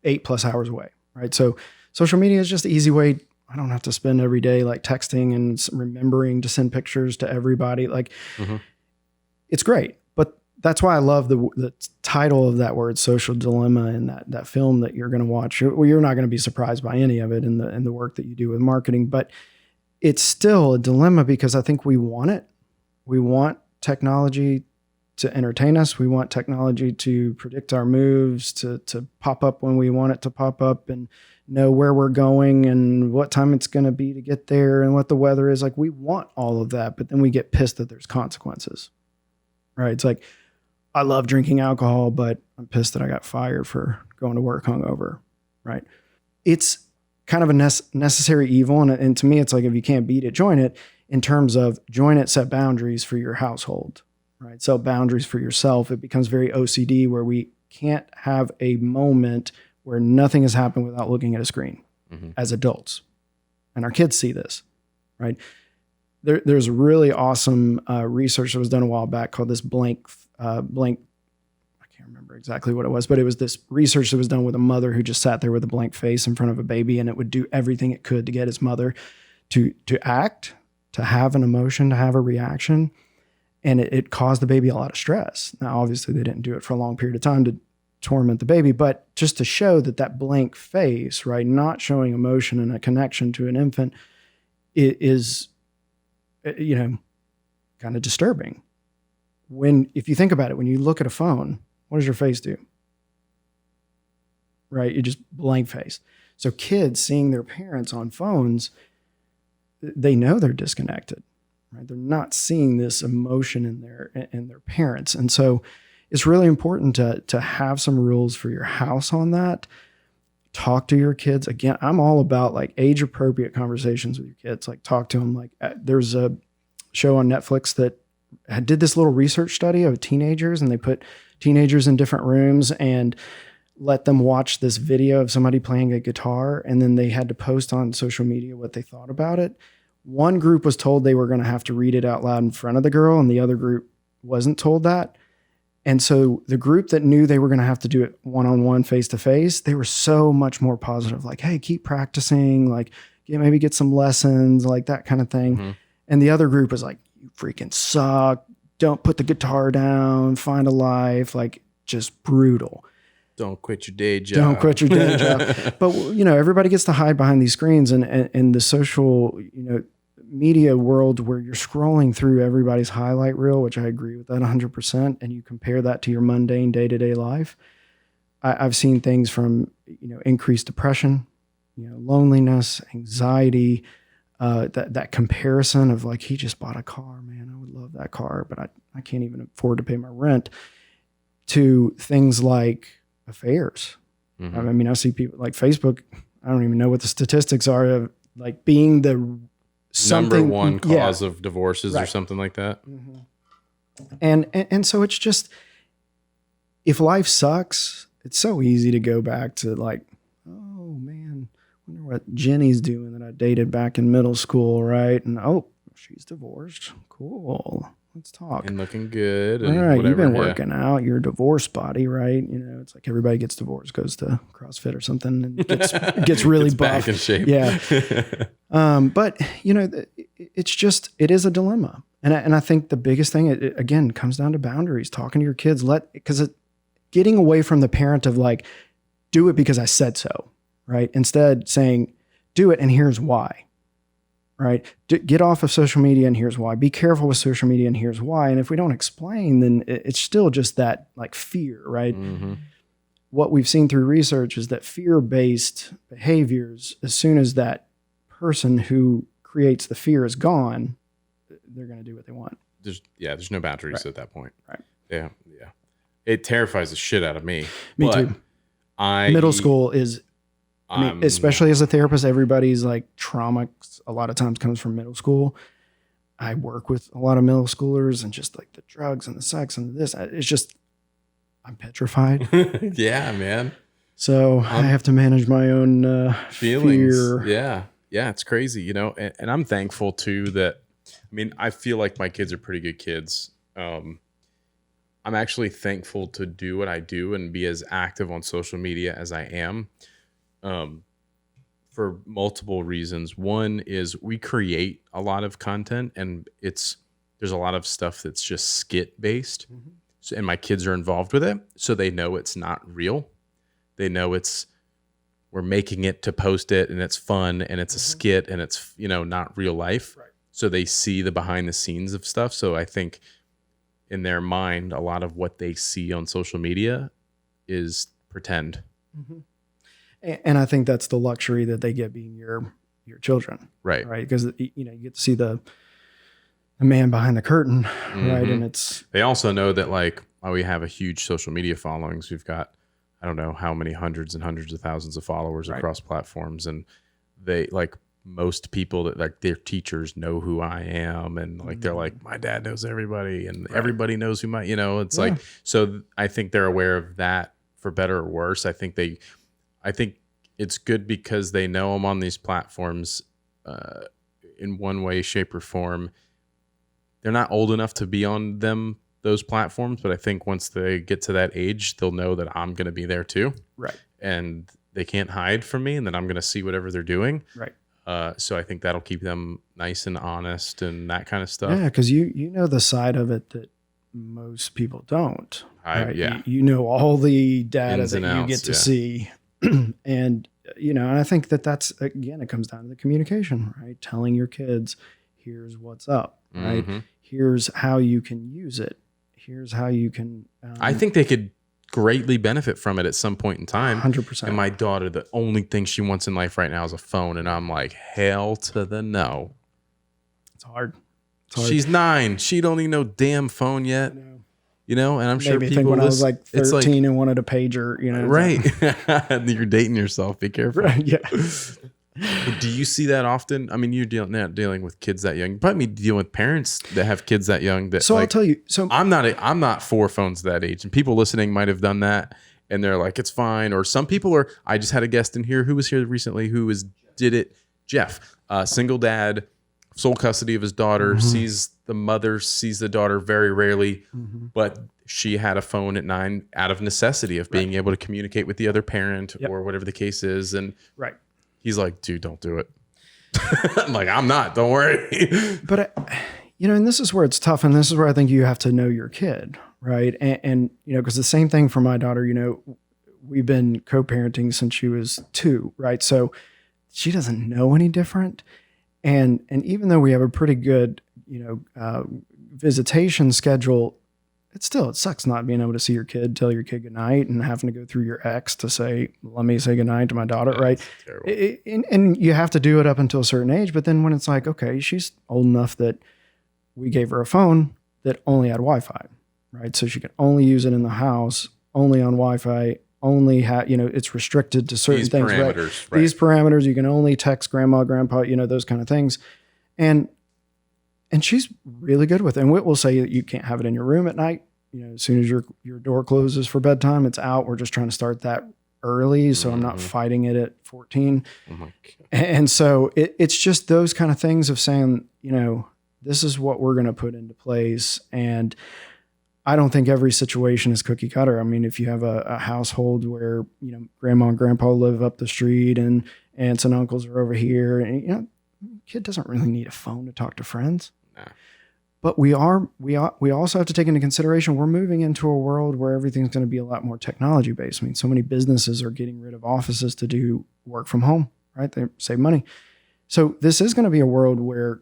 8+ hours away, right? So social media is just an easy way. I don't have to spend every day like texting and remembering to send pictures to everybody. Like it's great, but that's why I love the title of that word, social dilemma, and that film that you're going to watch. You're not going to be surprised by any of it in the work that you do with marketing, but it's still a dilemma because I think we want it. We want technology to entertain us. We want technology to predict our moves, to pop up when we want it to pop up, and know where we're going and what time it's going to be to get there and what the weather is. Like, we want all of that, but then we get pissed that there's consequences, right? It's like, I love drinking alcohol, but I'm pissed that I got fired for going to work hungover, right? It's kind of a necessary evil. And to me, it's like, if you can't beat it, join it. In terms of join it, set boundaries for your household, right? Set boundaries for yourself. It becomes very OCD where we can't have a moment where nothing has happened without looking at a screen as adults. And our kids see this, right? There's really awesome research that was done a while back called this blank, I can't remember exactly what it was, but it was this research that was done with a mother who just sat there with a blank face in front of a baby, and it would do everything it could to get his mother to act, to have an emotion, to have a reaction. And it caused the baby a lot of stress. Now, obviously they didn't do it for a long period of time to torment the baby, but just to show that blank face, right, not showing emotion and a connection to an infant is, kind of disturbing. If you think about it, when you look at a phone, what does your face do? Right? You just blank face. So kids seeing their parents on phones, they know they're disconnected, right? They're not seeing this emotion in their parents. And so it's really important to have some rules for your house on that. Talk to your kids. Again, I'm all about like age appropriate conversations with your kids. Like, talk to them. Like, there's a show on Netflix that did this little research study of teenagers, and they put teenagers in different rooms and let them watch this video of somebody playing a guitar. And then they had to post on social media what they thought about it. One group was told they were going to have to read it out loud in front of the girl, and the other group wasn't told that. And so the group that knew they were going to have to do it one-on-one, face-to-face, they were so much more positive. Like, hey, keep practicing, like maybe get some lessons, like that kind of thing. And the other group was like, you freaking suck. Don't put the guitar down, find a life, like just brutal. Don't quit your day job. Don't quit your day job. But, everybody gets to hide behind these screens, and the social, media world where you're scrolling through everybody's highlight reel, which I agree with that 100%. And you compare that to your mundane day-to-day life. I've seen things from, increased depression, loneliness, anxiety, that comparison of like, he just bought a car, man, I would love that car, but I can't even afford to pay my rent, to things like affairs. I mean, I see people like Facebook. I don't even know what the statistics are of like being the number one cause of divorces or something like that. And so it's just, if life sucks, it's so easy to go back to like, oh man, I wonder what Jenny's doing that I dated back in middle school, right? And oh, she's divorced. Cool. Let's talk. And looking good. All And right, whatever. you've been yeah. working out. You're a divorce body, right? You know, it's like everybody gets divorced, goes to CrossFit or something, and gets really Gets buff. back in shape. Yeah. But you know, it is a dilemma, and I think the biggest thing, it again comes down to boundaries. Talking to your kids, getting away from the parent of like, do it because I said so, right? Instead, saying, do it, and here's why. Right? Get off of social media and here's why. Be careful with social media and here's why. And if we don't explain, then it's still just that like fear, right? Mm-hmm. What we've seen through research is that fear-based behaviors, as soon as that person who creates the fear is gone, they're going to do what they want. There's no boundaries at that point. Right. Yeah. It terrifies the shit out of me. Me too. Middle school is, I mean, especially as a therapist, everybody's like trauma a lot of times comes from middle school. I work with a lot of middle schoolers and just like the drugs and the sex and this, it's just, I'm petrified. Yeah, man. So I have to manage my own feelings. fear. Yeah, it's crazy, you know, and I'm thankful too that, I mean, I feel like my kids are pretty good kids. I'm actually thankful to do what I do and be as active on social media as I am. For multiple reasons. One is we create a lot of content and there's a lot of stuff that's just skit based. Mm-hmm. So, and my kids are involved with it. So they know it's not real. They know we're making it to post it and it's fun and it's a skit and it's, you know, not real life. Right. So they see the behind the scenes of stuff. So I think in their mind, a lot of what they see on social media is pretend. Mm-hmm. And I think that's the luxury that they get being your children. Right. Right. Because, you know, you get to see the man behind the curtain. Mm-hmm. Right. And they also know that like, we have a huge social media followings. We've got, I don't know how many hundreds and hundreds of thousands of followers across platforms. And they like most people that like their teachers know who I am. And like, they're like, my dad knows everybody and everybody knows who you know, it's like, so I think they're aware of that for better or worse. I think it's good because they know I'm on these platforms in one way, shape, or form. They're not old enough to be on those platforms, but I think once they get to that age, they'll know that I'm going to be there too. right. And they can't hide from me and that I'm going to see whatever they're doing. Right. So I think that'll keep them nice and honest and that kind of stuff. Yeah. Because you know the side of it that most people don't. Right? Yeah. You know all the data Ins that and you outs, get to see. And, you know, and I think that's, again, it comes down to the communication, right? Telling your kids, here's what's up, right? Mm-hmm. Here's how you can use it. Here's how you can. I think they could greatly benefit from it at some point in time. 100%. And my daughter, the only thing she wants in life right now is a phone. And I'm like, hell to the no. It's hard. It's hard. She's 9. She don't need no damn phone yet. You know, and I'm sure Maybe people think when I was like 13 and wanted a pager, you know. Right. You're dating yourself. Be careful. Right, yeah. Do you see that often? I mean, you're dealing with kids that young. You probably dealing with parents that have kids that young. That So like, I'll tell you. So I'm not for phones that age, and people listening might have done that, and they're like, it's fine. Or some people are. I just had a guest in here who was here recently who did it. Jeff, single dad, sole custody of his daughter, sees the daughter very rarely, but she had a phone at 9 out of necessity of being able to communicate with the other parent or whatever the case is. And he's like, dude, don't do it. I'm like, I'm not, don't worry. But, you know, and this is where it's tough. And this is where I think you have to know your kid. Right. And you know, because the same thing for my daughter, you know, we've been co-parenting since she was 2. Right. So she doesn't know any different. And even though we have a pretty good, you know, visitation schedule, it sucks not being able to see your kid, tell your kid goodnight, and having to go through your ex to say, let me say goodnight to my daughter, right? And you have to do it up until a certain age. But then when it's like, okay, she's old enough that we gave her a phone that only had Wi-Fi, right? So she could only use it in the house, only on Wi-Fi, only have, you know, it's restricted to certain things, right? These parameters, you can only text grandma, grandpa, you know, those kind of things. And she's really good with it. And we'll say that you can't have it in your room at night. You know, as soon as your door closes for bedtime, it's out. We're just trying to start that early. So I'm not fighting it at 14. Oh my God. And so it's just those kind of things of saying, you know, This is what we're going to put into place. And I don't think every situation is cookie cutter. I mean, if you have a household where, grandma and grandpa live up the street and aunts and uncles are over here, and, kid doesn't really need a phone to talk to friends. Nah. But we also have to take into consideration we're moving into a world where everything's going to be a lot more technology based. I mean, so many businesses are getting rid of offices to do work from home, right? They save money. So this is going to be a world where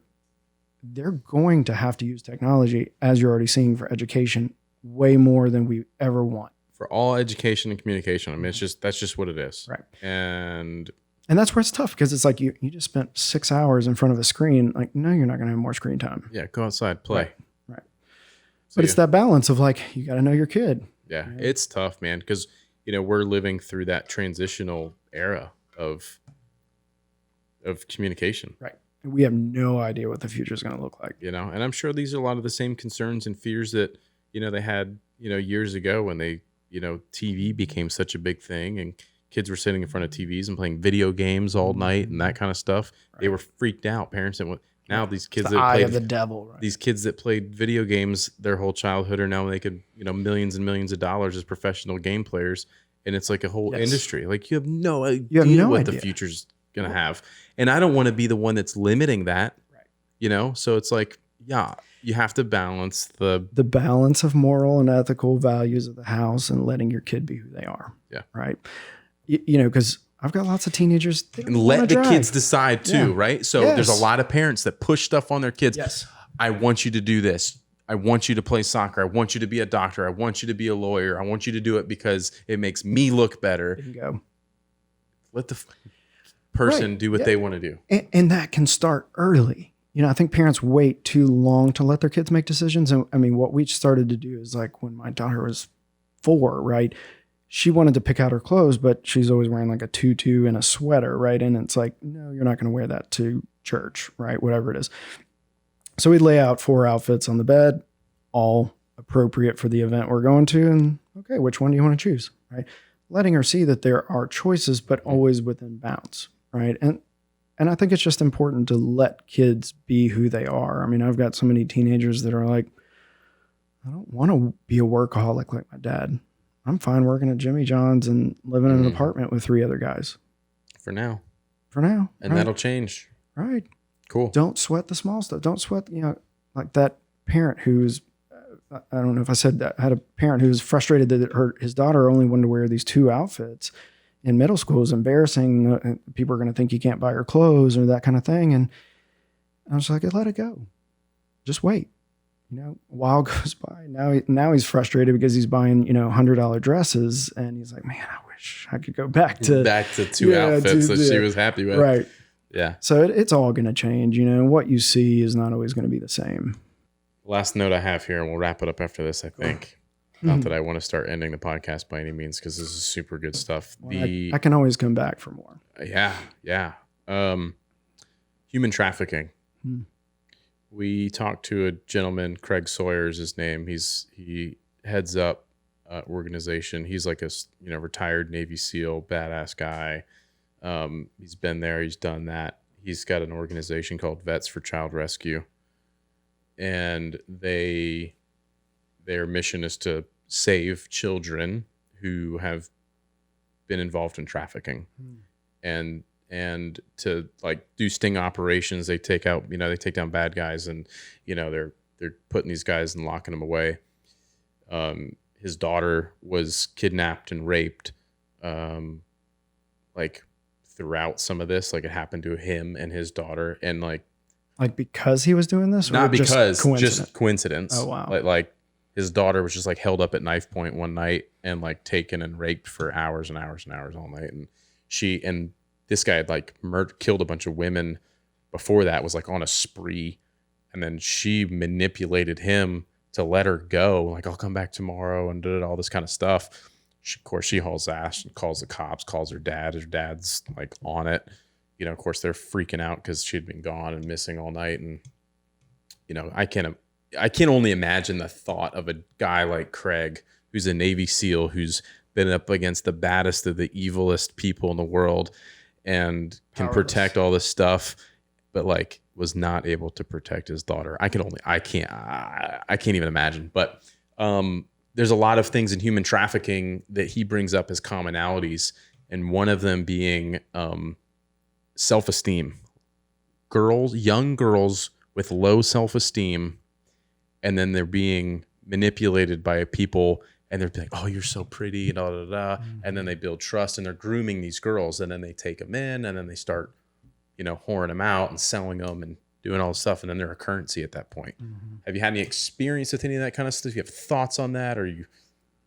they're going to have to use technology, as you're already seeing, for education way more than we ever want. For all education and communication. I mean, that's just what it is. Right. And that's where it's tough, because it's like you just spent 6 hours in front of a screen. Like, no, you're not going to have more screen time. Yeah, go outside, play. Right. But it's that balance of like, you got to know your kid. Yeah, it's tough, man, because, we're living through that transitional era of communication. Right. And we have no idea what the future is going to look like. And I'm sure these are a lot of the same concerns and fears that, they had, years ago when they, TV became such a big thing and kids were sitting in front of TVs and playing video games all night and that kind of stuff. Right. They were freaked out. Parents and now these kids it's the eye of the devil. Right? These kids that played video games their whole childhood are now making millions and millions of dollars as professional game players, and it's like a whole industry. Like you have no idea what the future's gonna have, and I don't want to be the one that's limiting that. Right. So it's like, yeah, you have to balance the balance of moral and ethical values of the house and letting your kid be who they are. Yeah. Right. Because I've got lots of teenagers. And let the kids decide too, right? So there's a lot of parents that push stuff on their kids. Yes. I want you to do this. I want you to play soccer. I want you to be a doctor. I want you to be a lawyer. I want you to do it because it makes me look better. There you go. Let the person do what they want to do. And that can start early. I think parents wait too long to let their kids make decisions. And I mean, what we started to do is like when my daughter was 4, right? She wanted to pick out her clothes, but she's always wearing like a tutu and a sweater, right? And it's like, no, you're not going to wear that to church, right? Whatever it is. So we lay out 4 outfits on the bed, all appropriate for the event we're going to. And okay, which one do you want to choose, right? Letting her see that there are choices, but always within bounds, right? And I think it's just important to let kids be who they are. I mean, I've got so many teenagers that are like, I don't want to be a workaholic like my dad. I'm fine working at Jimmy John's and living in an apartment with 3 other guys. For now. And that'll change. Right. Cool. Don't sweat the small stuff. Don't sweat, like that parent who's, I don't know if I said that, I had a parent who was frustrated that his daughter only wanted to wear these 2 outfits in middle school. Is embarrassing. People are going to think you can't buy her clothes or that kind of thing. And I was like, let it go. Just wait. A while goes by. Now he's frustrated because he's buying, $100 dresses, and he's like, man, I wish I could go back to 2 outfits that she was happy with. Right. Yeah. So it's all going to change. What you see is not always going to be the same. Last note I have here, and we'll wrap it up after this, I think. Not that I want to start ending the podcast by any means, because this is super good stuff. Well, I can always come back for more. Yeah. Human trafficking. We talked to a gentleman, Craig Sawyer is his name. He heads up organization. He's like a retired Navy SEAL, badass guy. He's been there. He's done that. He's got an organization called Vets for Child Rescue, and their mission is to save children who have been involved in trafficking, and to like do sting operations. They take out, they take down bad guys, and they're putting these guys and locking them away. His daughter was kidnapped and raped, like throughout some of this. Like it happened to him and his daughter, and like because he was doing this, or not because just coincidence. Oh wow! Like his daughter was just like held up at knife point one night and like taken and raped for hours and hours and hours all night, and this guy had like killed a bunch of women before that, was like on a spree. And then she manipulated him to let her go. Like, I'll come back tomorrow, and did all this kind of stuff. Of course, she hauls ass and calls the cops, calls her dad. Her dad's like on it. Of course, they're freaking out because she'd been gone and missing all night. And, I can only imagine the thought of a guy like Craig, who's a Navy SEAL, who's been up against the baddest of the evilest people in the world, and can protect all this stuff, but like was not able to protect his daughter. I can't even imagine. But there's a lot of things in human trafficking that he brings up as commonalities, and one of them being self-esteem. Young girls with low self-esteem, and then they're being manipulated by people, and they're like, "Oh, you're so pretty," da da da, and then they build trust, and they're grooming these girls, and then they take them in, and then they start, whoring them out and selling them and doing all this stuff, and then they're a currency at that point. Have you had any experience with any of that kind of stuff? Do you have thoughts on that? Are you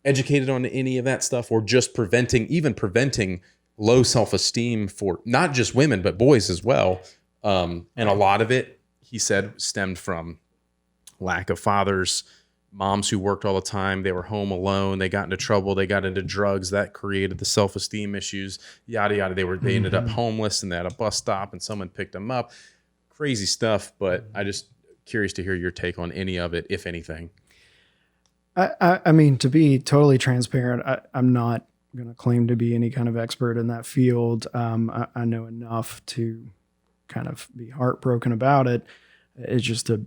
educated on any of that stuff, or just preventing low self-esteem for not just women but boys as well? And a lot of it, he said, stemmed from lack of fathers, moms who worked all the time. They were home alone. They got into trouble. They got into drugs. That created the self-esteem issues, yada, yada. They ended up homeless, and they had a bus stop and someone picked them up. Crazy stuff. But I just curious to hear your take on any of it, if anything. I mean, to be totally transparent, I'm not going to claim to be any kind of expert in that field. I know enough to kind of be heartbroken about it. It's just to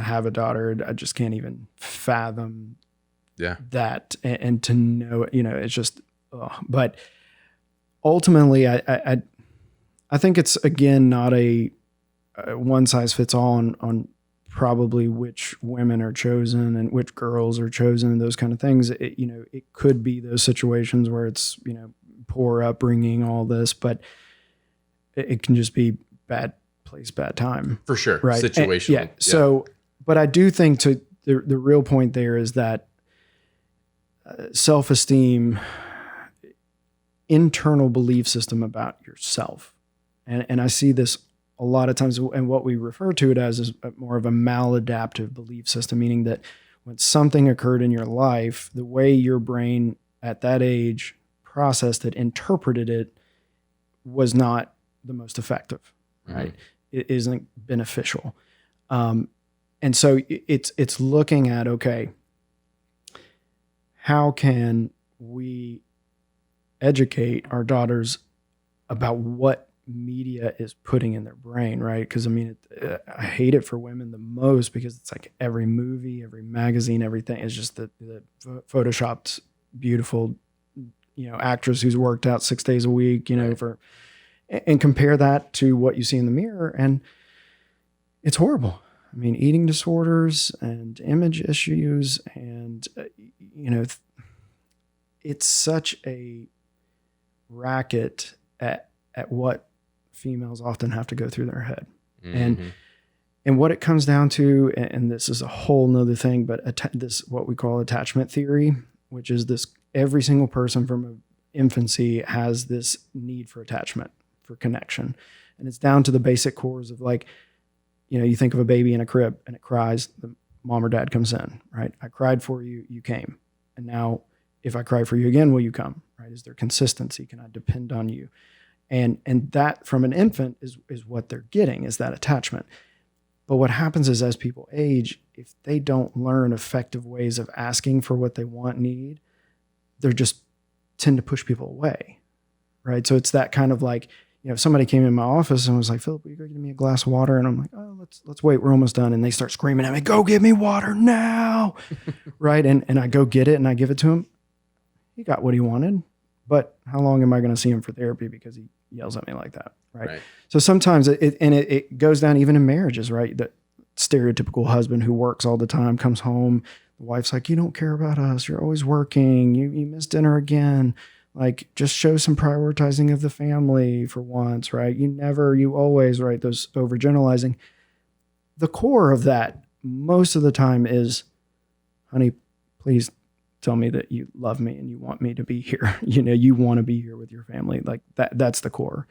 have a daughter, I just can't even fathom that, and to know, it's just, but ultimately I think it's, again, not a one size fits all on probably which women are chosen and which girls are chosen and those kind of things. It could be those situations where it's, poor upbringing, all this, but it can just be bad place, bad time. For sure. Right. Situational. Yeah. So, but I do think the real point there is that self-esteem, internal belief system about yourself. And I see this a lot of times, and what we refer to it as is more of a maladaptive belief system, meaning that when something occurred in your life, the way your brain at that age processed it, interpreted it, was not the most effective, right? It isn't beneficial. And so it's looking at, okay, how can we educate our daughters about what media is putting in their brain, right? Because I hate it for women the most, because it's like every movie, every magazine, everything is just the photoshopped, beautiful, actress who's worked out 6 days a week, and compare that to what you see in the mirror, and it's horrible. Eating disorders and image issues, and it's such a racket at what females often have to go through their head. And what it comes down to, and this is a whole nother thing, but this, what we call attachment theory, which is this, every single person from infancy has this need for attachment, for connection. And it's down to the basic cores of, like, you think of a baby in a crib and it cries, the mom or dad comes in, right? I cried for you, you came. And now if I cry for you again, will you come, right? Is there consistency? Can I depend on you? And that from an infant is what they're getting, is that attachment. But what happens is, as people age, if they don't learn effective ways of asking for what they want, need, they're just tend to push people away, right? So it's that kind of like, if somebody came in my office and was like, "Phillip, will you go get me a glass of water?" And I'm like, "Oh, let's wait. We're almost done." And they start screaming at me, "Go get me water now." Right. And I go get it and I give it to him. He got what he wanted, but how long am I going to see him for therapy because he yells at me like that? Right. So sometimes it goes down even in marriages, right? The stereotypical husband who works all the time comes home. The wife's like, "You don't care about us. You're always working. You missed dinner again. Like, just show some prioritizing of the family for once," right? You always, right? Those overgeneralizing. The core of that most of the time is, "Honey, please tell me that you love me and you want me to be here." You want to be here with your family. Like that's the core.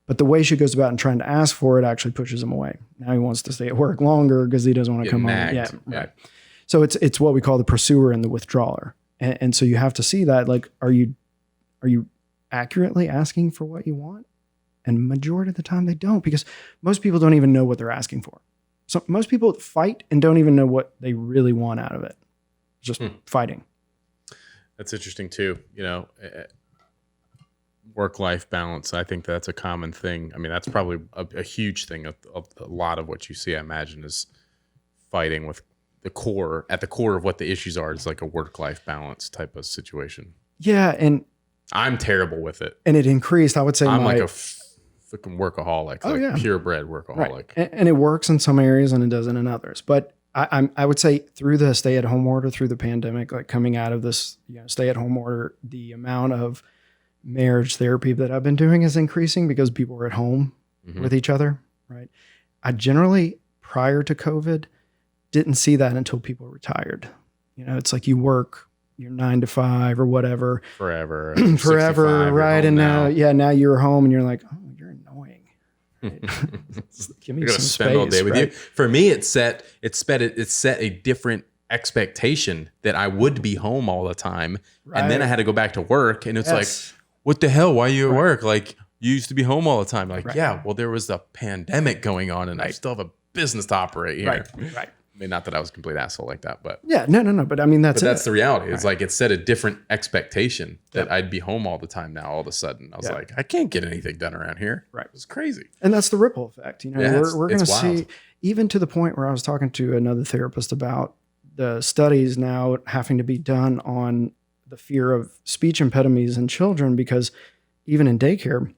But the way she goes about and trying to ask for it actually pushes him away. Now he wants to stay at work longer because he doesn't want to come home. Yeah, right. So it's what we call the pursuer and the withdrawer. And so you have to see that, like, are you accurately asking for what you want? And majority of the time they don't, because most people don't even know what they're asking for. So most people fight and don't even know what they really want out of it. Just fighting. That's interesting too. work-life balance. I think that's a common thing. I mean, that's probably a huge thing. A lot of what you see, I imagine, is fighting with the core. At the core of what the issues are is like a work-life balance type of situation. Yeah, and I'm terrible with it. And it increased. I would say I'm like a freaking workaholic, Oh, like yeah. purebred workaholic. Right. And it works in some areas and it doesn't in others. But I would say through the stay-at-home order, through the pandemic, like coming out of this stay-at-home order, the amount of marriage therapy that I've been doing is increasing because people are at home with each other, right? I generally, prior to COVID, didn't see that until people retired. It's like you work your 9 to 5 or whatever. Forever, right? And now you're home and you're like, oh, you're annoying. Give me some spend all day with right? you. For me, it set a different expectation that I would be home all the time, and then I had to go back to work, and it's like, what the hell? Why are you at work? Like, you used to be home all the time. Like, yeah, well, there was a pandemic going on, and I still have a business to operate here. Right. I mean, not that I was a complete asshole like that, but yeah, no. But I mean, that's the reality. It's like it set a different expectation that I'd be home all the time. Now, all of a sudden, I was like, I can't get anything done around here. Right, it's crazy. And that's the ripple effect. We're going to see, wild. even to the point where I was talking to another therapist about the studies now having to be done on the fear of speech impediments in children, because even in daycare,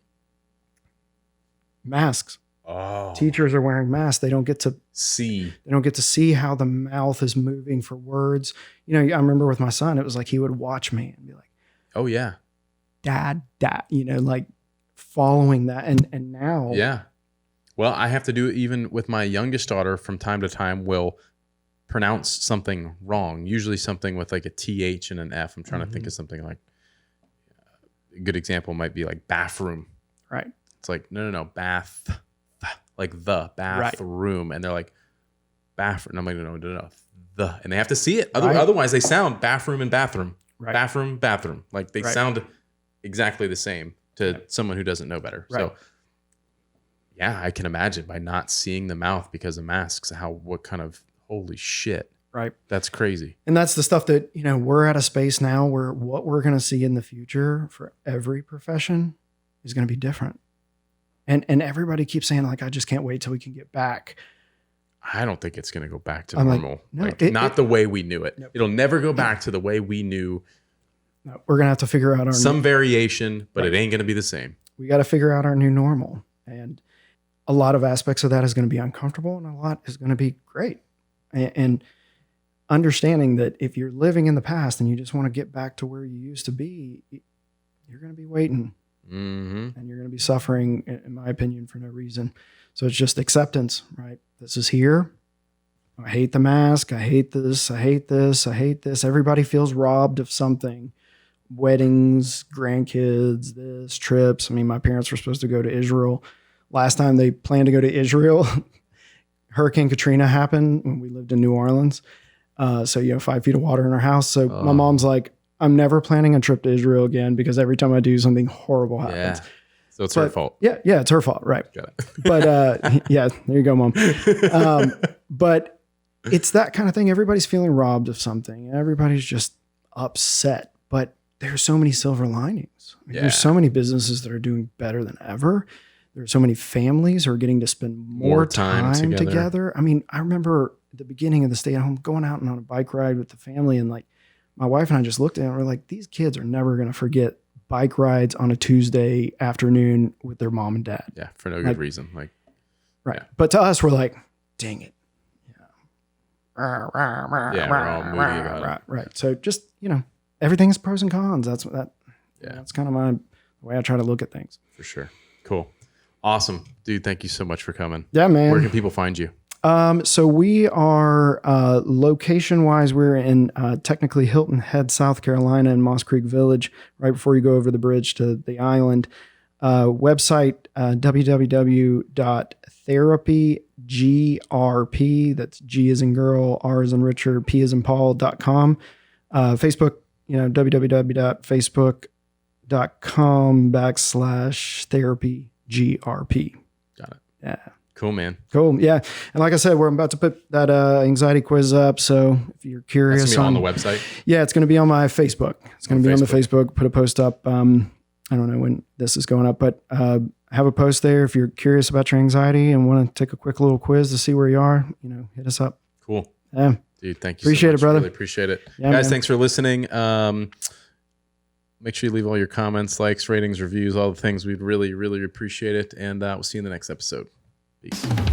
masks. Oh. Teachers are wearing masks. They don't get to see how the mouth is moving for words. I remember with my son, it was like he would watch me and be like, oh yeah, dad, like following that. And now. Yeah. Well, I have to do it even with my youngest daughter. From time to time, will pronounce something wrong, usually something with like a TH and an F. I'm trying to think of something like, a good example might be like bathroom. Right. It's like, no, bath. Like the bathroom, and they're like bathroom. And I'm like, no, the, and they have to see it. Otherwise, they sound bathroom and bathroom, bathroom. Like they sound exactly the same to someone who doesn't know better. Right. So, yeah, I can imagine by not seeing the mouth because of masks, what kind of holy shit. Right. That's crazy. And that's the stuff that we're at a space now where what we're going to see in the future for every profession is going to be different. And everybody keeps saying, like, I just can't wait till we can get back. I don't think it's going to go back to normal. Not the way we knew it. Nope. It'll never go back to the way we knew. No, we're going to have to figure out some variation, but it ain't going to be the same. We got to figure out our new normal. And a lot of aspects of that is going to be uncomfortable, and a lot is going to be great. And understanding that if you're living in the past and you just want to get back to where you used to be, you're going to be waiting. And you're going to be suffering, in my opinion, for no reason. So it's just acceptance, right? This is here. I hate the mask. I hate this. I hate this. I hate this. Everybody feels robbed of something. Weddings, grandkids, this, trips. I mean, my parents were supposed to go to Israel. Last time they planned to go to Israel, Hurricane Katrina happened when we lived in New Orleans. So, 5 feet of water in our house. So my mom's like, I'm never planning a trip to Israel again because every time I do, something horrible happens. Yeah. So it's her fault. Yeah, it's her fault. Right. Got it. But yeah, there you go, Mom. But it's that kind of thing. Everybody's feeling robbed of something. Everybody's just upset. But there's so many silver linings. There's so many businesses that are doing better than ever. There's so many families who are getting to spend more time together. I mean, I remember at the beginning of the stay at home going out and on a bike ride with the family, and like, my wife and I just looked at it and we're like, these kids are never going to forget bike rides on a Tuesday afternoon with their mom and dad. Yeah, for no good reason. Like, right. Yeah. But to us, we're like, dang it. Yeah, we're all moody about it. Right. So just, everything's pros and cons. That's kind of the way I try to look at things. For sure. Cool. Awesome. Dude, thank you so much for coming. Yeah, man. Where can people find you? So we are, location wise, we're in, technically Hilton Head, South Carolina, in Moss Creek Village, right before you go over the bridge to the island. Website, www.therapygrp, that's G as in girl, R as in Richard, P as in Paul.com. Facebook, www.facebook.com/therapygrp. Got it. Yeah. Cool, man. Cool. Yeah. And like I said, we're about to put that anxiety quiz up. So if you're curious, that's gonna be on the website. Yeah, it's going to be on my Facebook. It's going to be on the Facebook. Put a post up I don't know when this is going up, but I have a post there. If you're curious about your anxiety and want to take a quick little quiz to see where you are, hit us up. Cool. Yeah. Dude, thank you Appreciate so much. it, brother. Really appreciate it. Yeah, guys, man. thanks for listening. Make sure you leave all your comments, likes, ratings, reviews, all the things. We'd really, really appreciate it. And we'll see you in the next episode. Peace.